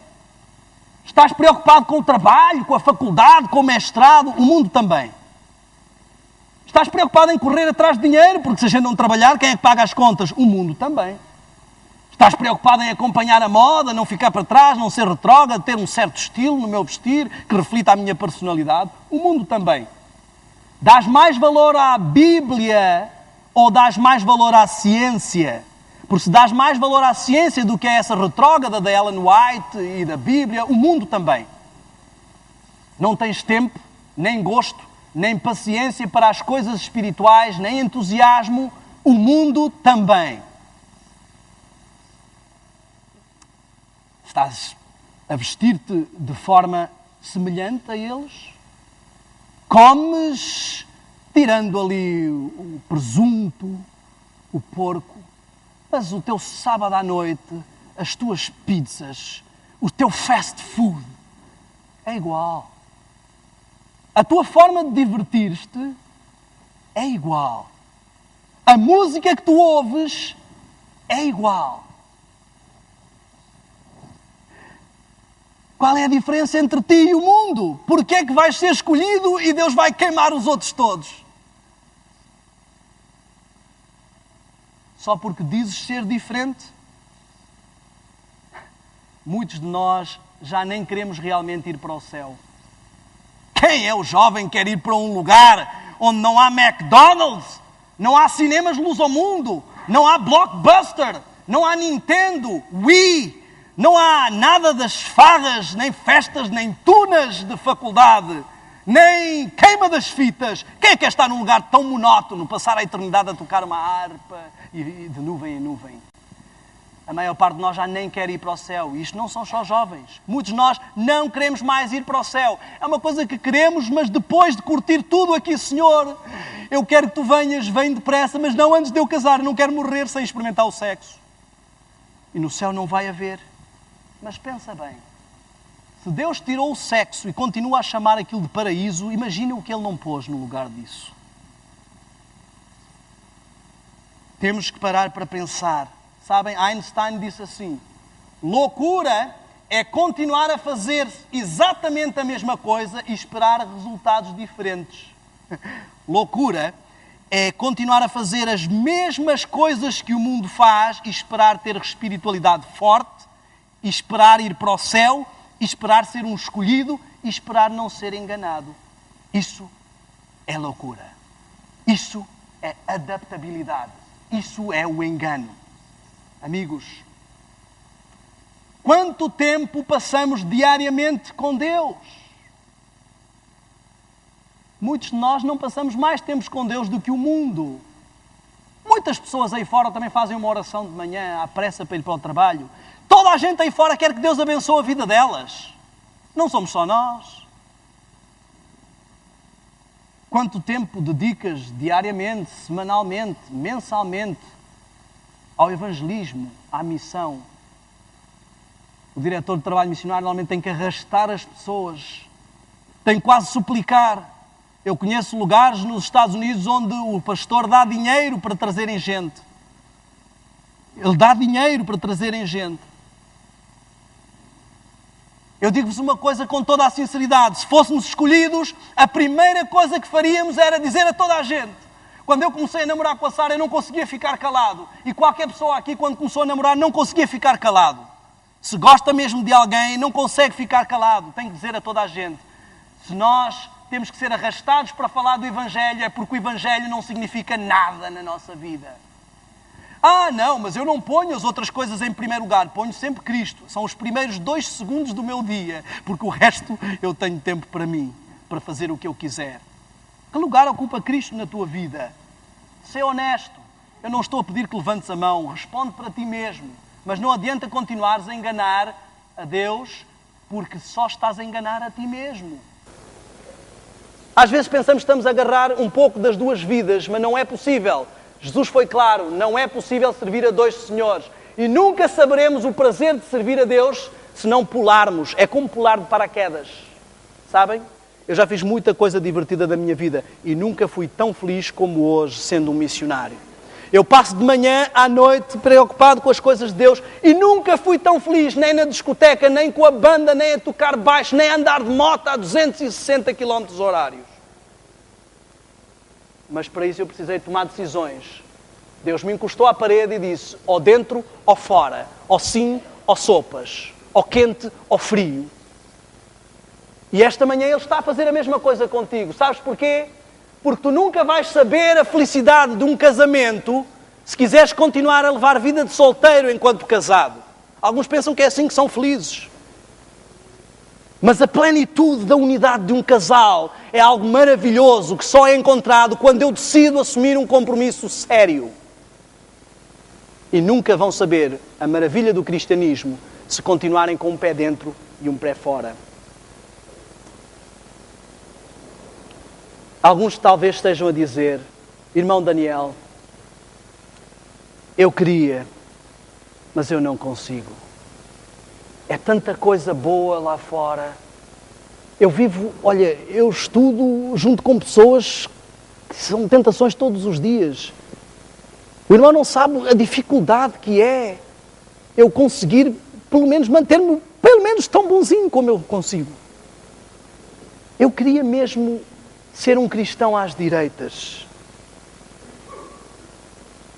Estás preocupado com o trabalho, com a faculdade, com o mestrado? O mundo também. Estás preocupado em correr atrás de dinheiro, porque se a gente não trabalhar, quem é que paga as contas? O mundo também. Estás preocupado em acompanhar a moda, não ficar para trás, não ser retrógrado, ter um certo estilo no meu vestir, que reflita a minha personalidade? O mundo também. Dás mais valor à Bíblia ou dás mais valor à ciência? Porque se dás mais valor à ciência do que a essa retrógrada da Ellen White e da Bíblia, o mundo também. Não tens tempo, nem gosto, nem paciência para as coisas espirituais, nem entusiasmo, o mundo também. Estás a vestir-te de forma semelhante a eles? Comes, tirando ali o presunto, o porco, mas o teu sábado à noite, as tuas pizzas, o teu fast food, é igual. A tua forma de divertir-te é igual. A música que tu ouves é igual. Qual é a diferença entre ti e o mundo? Porquê é que vais ser escolhido e Deus vai queimar os outros todos? Só porque dizes ser diferente? Muitos de nós já nem queremos realmente ir para o céu. Quem é o jovem que quer ir para um lugar onde não há McDonald's, não há cinemas luz ao mundo, não há Blockbuster, não há Nintendo, Wii, não há nada das farras, nem festas, nem tunas de faculdade, nem queima das fitas? Quem é que quer estar num lugar tão monótono, passar a eternidade a tocar uma harpa e de nuvem em nuvem? A maior parte de nós já nem quer ir para o céu. E isto não são só jovens. Muitos de nós não queremos mais ir para o céu. É uma coisa que queremos, mas depois de curtir tudo aqui, Senhor, eu quero que tu venhas, vem depressa, mas não antes de eu casar. Eu não quero morrer sem experimentar o sexo. E no céu não vai haver. Mas pensa bem. Se Deus tirou o sexo e continua a chamar aquilo de paraíso, imagina o que Ele não pôs no lugar disso. Temos que parar para pensar. Sabem, Einstein disse assim: loucura é continuar a fazer exatamente a mesma coisa e esperar resultados diferentes. Loucura é continuar a fazer as mesmas coisas que o mundo faz e esperar ter espiritualidade forte, e esperar ir para o céu, e esperar ser um escolhido, e esperar não ser enganado. Isso é loucura. Isso é adaptabilidade. Isso é o engano. Amigos, quanto tempo passamos diariamente com Deus? Muitos de nós não passamos mais tempo com Deus do que o mundo. Muitas pessoas aí fora também fazem uma oração de manhã, à pressa para ir para o trabalho. Toda a gente aí fora quer que Deus abençoe a vida delas. Não somos só nós. Quanto tempo dedicas diariamente, semanalmente, mensalmente ao evangelismo, à missão? O diretor de trabalho missionário normalmente tem que arrastar as pessoas, tem que quase suplicar. Eu conheço lugares nos Estados Unidos onde o pastor dá dinheiro para trazerem gente. Ele dá dinheiro para trazerem gente. Eu digo-vos uma coisa com toda a sinceridade. Se fôssemos escolhidos, a primeira coisa que faríamos era dizer a toda a gente. Quando eu comecei a namorar com a Sara, eu não conseguia ficar calado. E qualquer pessoa aqui, quando começou a namorar, não conseguia ficar calado. Se gosta mesmo de alguém, não consegue ficar calado. Tem que dizer a toda a gente. Se nós temos que ser arrastados para falar do Evangelho, é porque o Evangelho não significa nada na nossa vida. Ah, não, mas eu não ponho as outras coisas em primeiro lugar, ponho sempre Cristo. São os primeiros 2 segundos do meu dia, porque o resto eu tenho tempo para mim, para fazer o que eu quiser. Que lugar ocupa Cristo na tua vida? Sê honesto. Eu não estou a pedir que levantes a mão, responde para ti mesmo. Mas não adianta continuares a enganar a Deus, porque só estás a enganar a ti mesmo. Às vezes pensamos que estamos a agarrar um pouco das 2 vidas, mas não é possível. Jesus foi claro, não é possível servir a 2 senhores. E nunca saberemos o prazer de servir a Deus se não pularmos. É como pular de paraquedas. Sabem? Eu já fiz muita coisa divertida da minha vida e nunca fui tão feliz como hoje sendo um missionário. Eu passo de manhã à noite preocupado com as coisas de Deus e nunca fui tão feliz, nem na discoteca, nem com a banda, nem a tocar baixo, nem a andar de moto a 260 km horários. Mas para isso eu precisei tomar decisões. Deus me encostou à parede e disse, ou dentro ou fora, ou sim ou sopas, ou quente ou frio. E esta manhã Ele está a fazer a mesma coisa contigo. Sabes porquê? Porque tu nunca vais saber a felicidade de um casamento se quiseres continuar a levar vida de solteiro enquanto casado. Alguns pensam que é assim que são felizes. Mas a plenitude da unidade de um casal é algo maravilhoso que só é encontrado quando eu decido assumir um compromisso sério. E nunca vão saber a maravilha do cristianismo se continuarem com um pé dentro e um pé fora. Alguns talvez estejam a dizer, irmão Daniel, eu queria, mas eu não consigo. É tanta coisa boa lá fora. Eu vivo, olha, eu estudo junto com pessoas que são tentações todos os dias. O irmão não sabe a dificuldade que é eu conseguir, pelo menos, manter-me, pelo menos tão bonzinho como eu consigo. Eu queria mesmo ser um cristão às direitas.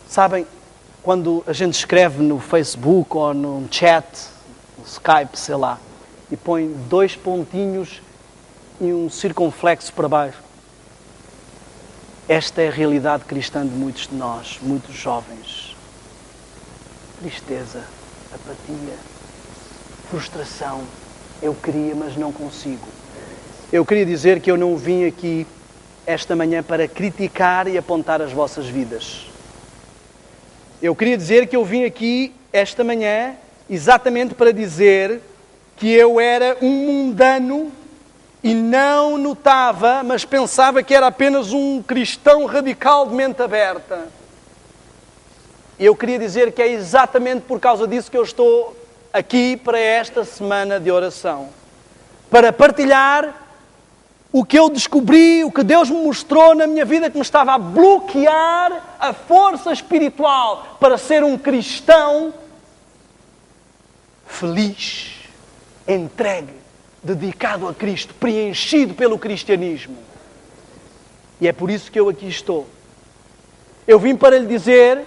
Sabem, quando a gente escreve no Facebook ou no chat, no Skype, sei lá, e põe 2 pontinhos e um circunflexo para baixo. Esta é a realidade cristã de muitos de nós, muitos jovens. Tristeza, apatia, frustração. Eu queria, mas não consigo. Eu queria dizer que eu não vim aqui esta manhã para criticar e apontar as vossas vidas. Eu queria dizer que eu vim aqui esta manhã exatamente para dizer que eu era um mundano e não notava, mas pensava que era apenas um cristão radical de mente aberta. E eu queria dizer que é exatamente por causa disso que eu estou aqui para esta semana de oração. Para partilhar o que eu descobri, o que Deus me mostrou na minha vida que me estava a bloquear a força espiritual para ser um cristão feliz, entregue, dedicado a Cristo, preenchido pelo cristianismo. E é por isso que eu aqui estou. Eu vim para lhe dizer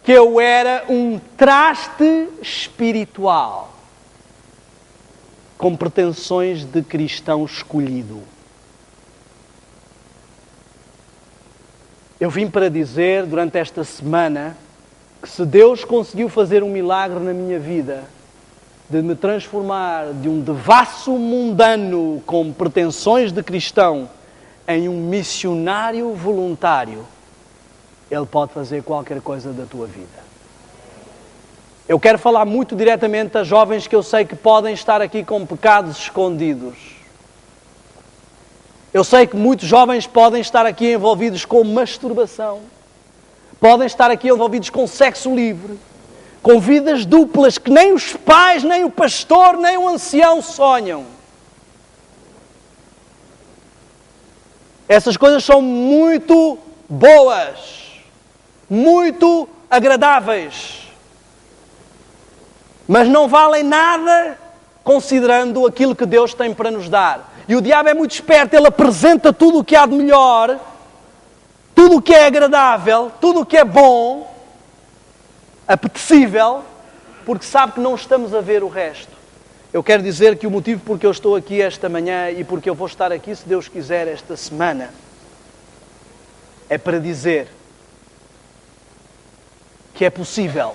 que eu era um traste espiritual, com pretensões de cristão escolhido. Eu vim para dizer, durante esta semana, que se Deus conseguiu fazer um milagre na minha vida, de me transformar de um devasso mundano com pretensões de cristão em um missionário voluntário, Ele pode fazer qualquer coisa da tua vida. Eu quero falar muito diretamente a jovens que eu sei que podem estar aqui com pecados escondidos. Eu sei que muitos jovens podem estar aqui envolvidos com masturbação, podem estar aqui envolvidos com sexo livre, com vidas duplas que nem os pais, nem o pastor, nem o ancião sonham. Essas coisas são muito boas, muito agradáveis, mas não valem nada considerando aquilo que Deus tem para nos dar. E o diabo é muito esperto, ele apresenta tudo o que há de melhor, tudo o que é agradável, tudo o que é bom, apetecível, porque sabe que não estamos a ver o resto. Eu quero dizer que o motivo porque eu estou aqui esta manhã e porque eu vou estar aqui, se Deus quiser, esta semana, é para dizer que é possível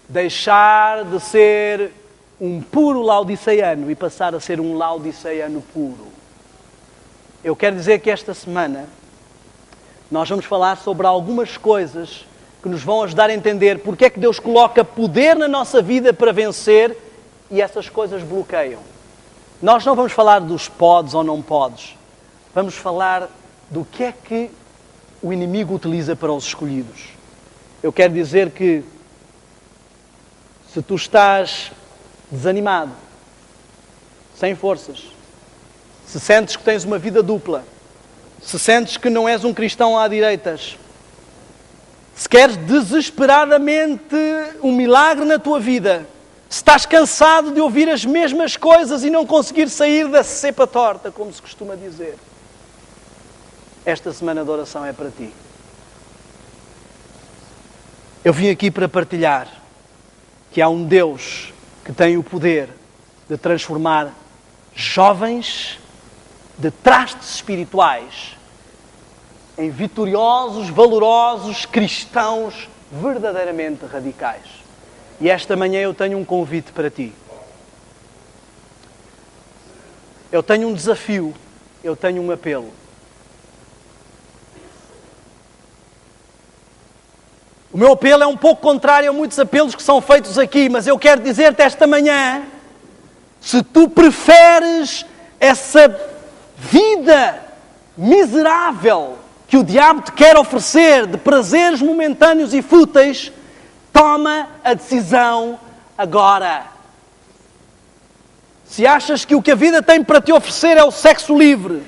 deixar de ser um puro laodiceiano e passar a ser um laodiceiano puro. Eu quero dizer que esta semana nós vamos falar sobre algumas coisas que nos vão ajudar a entender porque é que Deus coloca poder na nossa vida para vencer e essas coisas bloqueiam. Nós não vamos falar dos podes ou não podes. Vamos falar do que é que o inimigo utiliza para os escolhidos. Eu quero dizer que se tu estás desanimado, sem forças, se sentes que tens uma vida dupla, se sentes que não és um cristão à direitas, se queres desesperadamente um milagre na tua vida, se estás cansado de ouvir as mesmas coisas e não conseguir sair da cepa torta, como se costuma dizer, esta semana de oração é para ti. Eu vim aqui para partilhar que há um Deus que tem o poder de transformar jovens de trastes espirituais em vitoriosos, valorosos cristãos verdadeiramente radicais. E esta manhã eu tenho um convite para ti. Eu tenho um desafio, eu tenho um apelo. O meu apelo é um pouco contrário a muitos apelos que são feitos aqui, mas eu quero dizer-te esta manhã, se tu preferes essa vida miserável que o diabo te quer oferecer de prazeres momentâneos e fúteis, toma a decisão agora. Se achas que o que a vida tem para te oferecer é o sexo livre,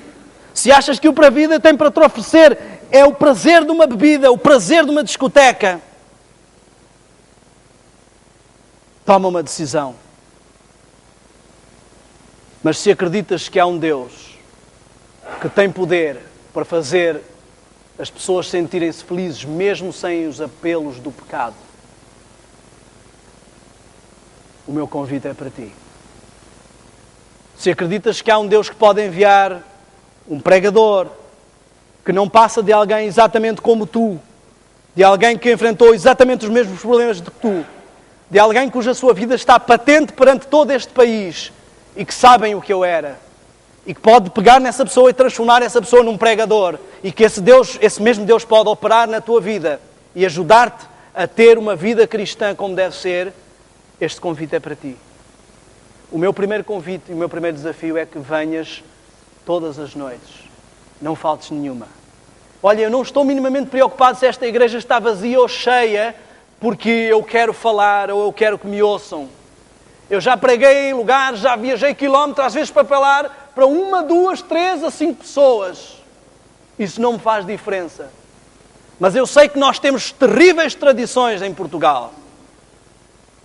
se achas que o que a vida tem para te oferecer é o prazer de uma bebida, o prazer de uma discoteca, toma uma decisão. Mas se acreditas que há um Deus que tem poder para fazer as pessoas sentirem-se felizes mesmo sem os apelos do pecado, o meu convite é para ti. Se acreditas que há um Deus que pode enviar um pregador que não passa de alguém exatamente como tu, de alguém que enfrentou exatamente os mesmos problemas do que tu, de alguém cuja sua vida está patente perante todo este país e que sabem o que eu era, e que pode pegar nessa pessoa e transformar essa pessoa num pregador, e que esse mesmo Deus pode operar na tua vida e ajudar-te a ter uma vida cristã como deve ser, este convite é para ti. O meu primeiro convite e o meu primeiro desafio é que venhas todas as noites. Não faltes nenhuma. Olha, eu não estou minimamente preocupado se esta igreja está vazia ou cheia porque eu quero falar ou eu quero que me ouçam. Eu já preguei em lugares, já viajei quilómetros, às vezes para falar para 1, 2, 3 a 5 pessoas. Isso não me faz diferença. Mas eu sei que nós temos terríveis tradições em Portugal.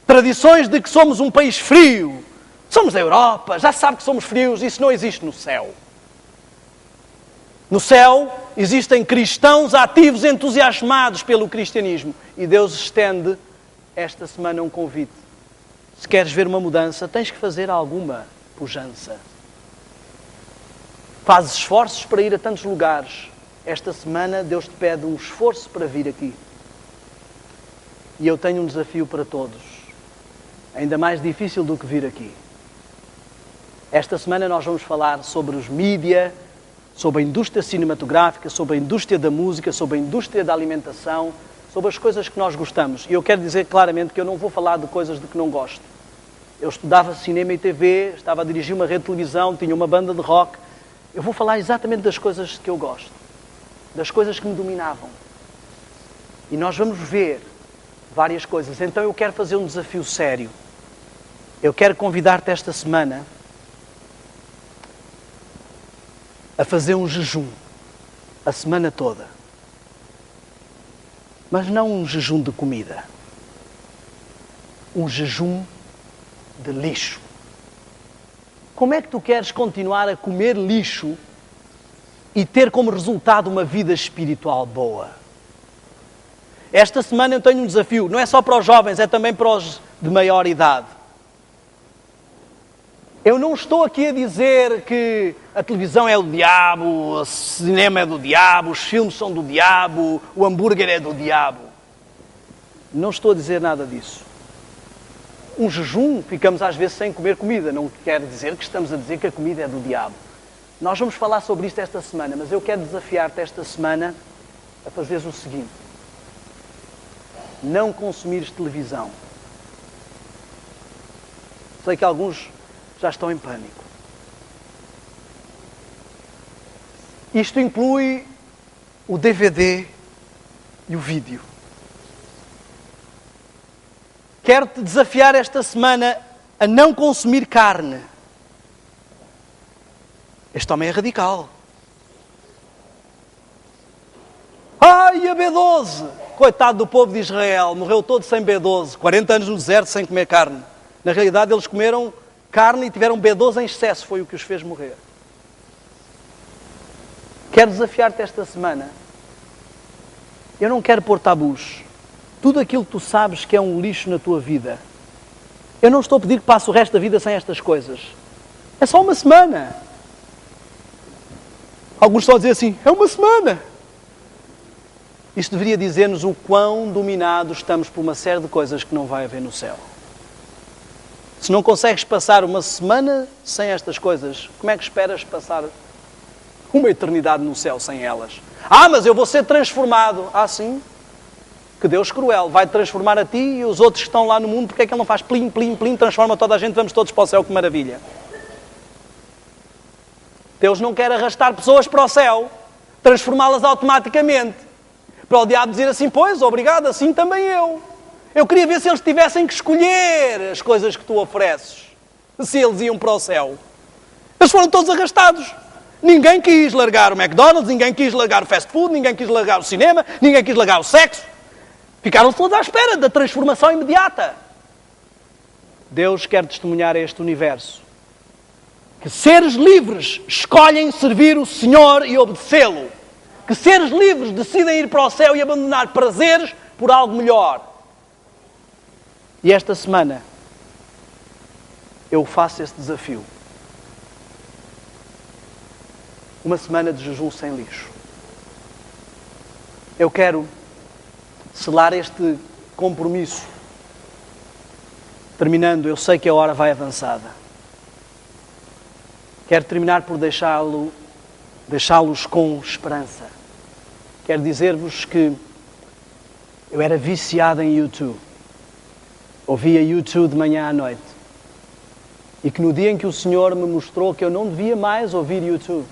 Tradições de que somos um país frio. Somos da Europa, já sabe que somos frios, isso não existe no céu. No céu existem cristãos ativos, entusiasmados pelo cristianismo. E Deus estende esta semana um convite. Se queres ver uma mudança, tens que fazer alguma pujança. Fazes esforços para ir a tantos lugares. Esta semana Deus te pede um esforço para vir aqui. E eu tenho um desafio para todos. Ainda mais difícil do que vir aqui. Esta semana nós vamos falar sobre os mídia, sobre a indústria cinematográfica, sobre a indústria da música, sobre a indústria da alimentação, sobre as coisas que nós gostamos. E eu quero dizer claramente que eu não vou falar de coisas de que não gosto. Eu estudava cinema e TV, estava a dirigir uma rede de televisão, tinha uma banda de rock. Eu vou falar exatamente das coisas que eu gosto, das coisas que me dominavam. E nós vamos ver várias coisas. Então eu quero fazer um desafio sério. Eu quero convidar-te esta semana a fazer um jejum, a semana toda. Mas não um jejum de comida. Um jejum de lixo. Como é que tu queres continuar a comer lixo e ter como resultado uma vida espiritual boa? Esta semana eu tenho um desafio, não é só para os jovens, é também para os de maior idade. Eu não estou aqui a dizer que a televisão é do diabo, o cinema é do diabo, os filmes são do diabo, o hambúrguer é do diabo. Não estou a dizer nada disso. Um jejum, ficamos às vezes sem comer comida. Não quer dizer que estamos a dizer que a comida é do diabo. Nós vamos falar sobre isto esta semana, mas eu quero desafiar-te esta semana a fazeres o seguinte. Não consumires televisão. Sei que alguns já estão em pânico. Isto inclui o DVD e o vídeo. Quero-te desafiar esta semana a não consumir carne. Este homem é radical. Ai, a B12! Coitado do povo de Israel, morreu todo sem B12, 40 anos no deserto sem comer carne. Na realidade, eles comeram carne e tiveram B12 em excesso, foi o que os fez morrer. Quero desafiar-te esta semana. Eu não quero pôr tabus. Tudo aquilo que tu sabes que é um lixo na tua vida. Eu não estou a pedir que passe o resto da vida sem estas coisas. É só uma semana. Alguns estão a dizer assim, é uma semana. Isto deveria dizer-nos o quão dominados estamos por uma série de coisas que não vai haver no céu. Se não consegues passar uma semana sem estas coisas, como é que esperas passar uma eternidade no céu sem elas? Ah, mas eu vou ser transformado. Ah, sim? Que Deus cruel. Vai transformar a ti e os outros que estão lá no mundo, porque é que Ele não faz plim, plim, plim, transforma toda a gente, vamos todos para o céu, que maravilha. Deus não quer arrastar pessoas para o céu, transformá-las automaticamente. Para o diabo dizer assim, pois, obrigado, assim também eu. Eu queria ver se eles tivessem que escolher as coisas que tu ofereces. Se eles iam para o céu. Eles foram todos arrastados. Ninguém quis largar o McDonald's, ninguém quis largar o fast food, ninguém quis largar o cinema, ninguém quis largar o sexo. Ficaram todos à espera da transformação imediata. Deus quer testemunhar a este universo que seres livres escolhem servir o Senhor e obedecê-lo. Que seres livres decidem ir para o céu e abandonar prazeres por algo melhor. E esta semana eu faço esse desafio. Uma semana de jejum sem lixo. Eu quero selar este compromisso. Terminando, eu sei que a hora vai avançada. Quero terminar por deixá-los com esperança. Quero dizer-vos que eu era viciado em YouTube. Ouvia YouTube de manhã à noite. E que no dia em que o Senhor me mostrou que eu não devia mais ouvir YouTube,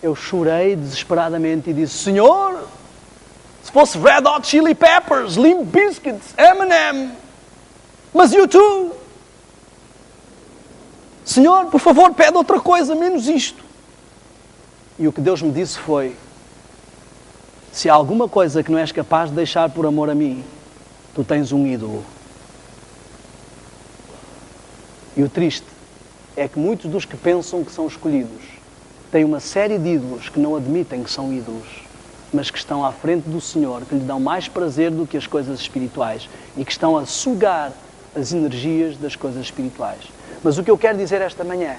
eu chorei desesperadamente e disse, Senhor, se fosse Red Hot Chili Peppers, Limp Bizkit, Eminem, mas YouTube, Senhor, por favor, pede outra coisa, menos isto. E o que Deus me disse foi, se há alguma coisa que não és capaz de deixar por amor a mim, tu tens um ídolo. E o triste é que muitos dos que pensam que são escolhidos têm uma série de ídolos que não admitem que são ídolos, mas que estão à frente do Senhor, que lhe dão mais prazer do que as coisas espirituais e que estão a sugar as energias das coisas espirituais. Mas o que eu quero dizer esta manhã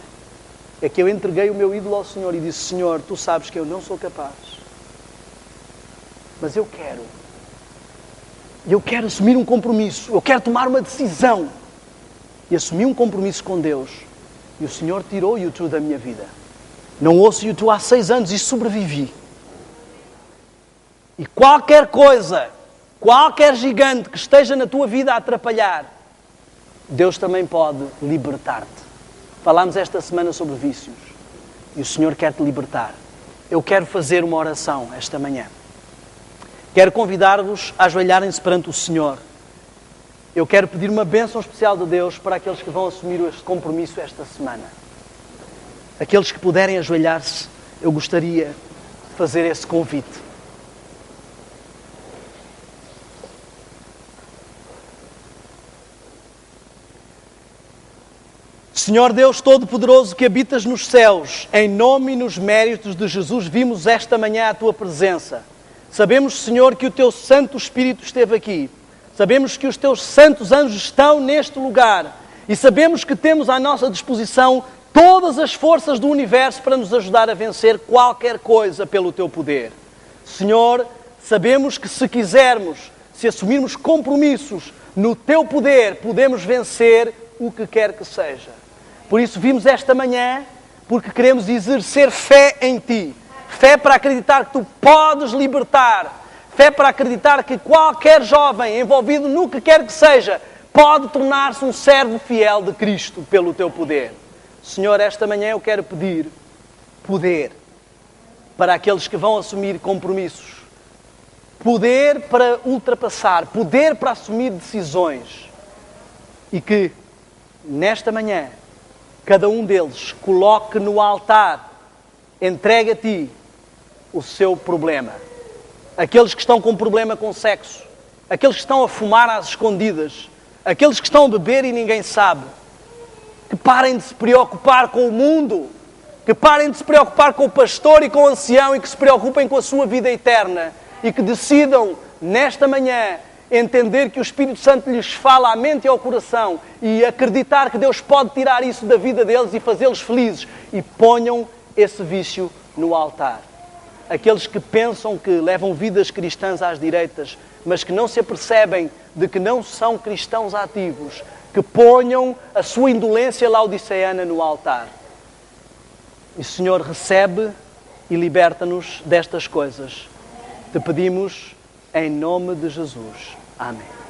é que eu entreguei o meu ídolo ao Senhor e disse, Senhor, tu sabes que eu não sou capaz, mas eu quero assumir um compromisso, eu quero tomar uma decisão e assumir um compromisso com Deus. E o Senhor tirou o YouTube da minha vida. Não ouço YouTube há 6 anos e sobrevivi. E qualquer coisa, qualquer gigante que esteja na tua vida a atrapalhar, Deus também pode libertar-te. Falámos esta semana sobre vícios e o Senhor quer te libertar. Eu quero fazer uma oração esta manhã. Quero convidar-vos a ajoelharem-se perante o Senhor. Eu quero pedir uma bênção especial de Deus para aqueles que vão assumir este compromisso esta semana. Aqueles que puderem ajoelhar-se, eu gostaria de fazer esse convite. Senhor Deus Todo-Poderoso que habitas nos céus, em nome e nos méritos de Jesus, vimos esta manhã a Tua presença. Sabemos, Senhor, que o Teu Santo Espírito esteve aqui. Sabemos que os Teus santos anjos estão neste lugar. E sabemos que temos à nossa disposição todas as forças do universo para nos ajudar a vencer qualquer coisa pelo Teu poder. Senhor, sabemos que se quisermos, se assumirmos compromissos no Teu poder, podemos vencer o que quer que seja. Por isso vimos esta manhã, porque queremos exercer fé em Ti. Fé para acreditar que Tu podes libertar. Fé para acreditar que qualquer jovem envolvido no que quer que seja pode tornar-se um servo fiel de Cristo pelo Teu poder. Senhor, esta manhã eu quero pedir poder para aqueles que vão assumir compromissos. Poder para ultrapassar, poder para assumir decisões. E que, nesta manhã, cada um deles coloque no altar, entregue a Ti o seu problema. Aqueles que estão com problema com sexo, aqueles que estão a fumar às escondidas, aqueles que estão a beber e ninguém sabe, que parem de se preocupar com o mundo, que parem de se preocupar com o pastor e com o ancião e que se preocupem com a sua vida eterna e que decidam, nesta manhã, entender que o Espírito Santo lhes fala à mente e ao coração e acreditar que Deus pode tirar isso da vida deles e fazê-los felizes e ponham esse vício no altar. Aqueles que pensam que levam vidas cristãs às direitas, mas que não se apercebem de que não são cristãos ativos, que ponham a sua indolência laodiceana no altar. E, Senhor, recebe e liberta-nos destas coisas. Te pedimos em nome de Jesus. Amém.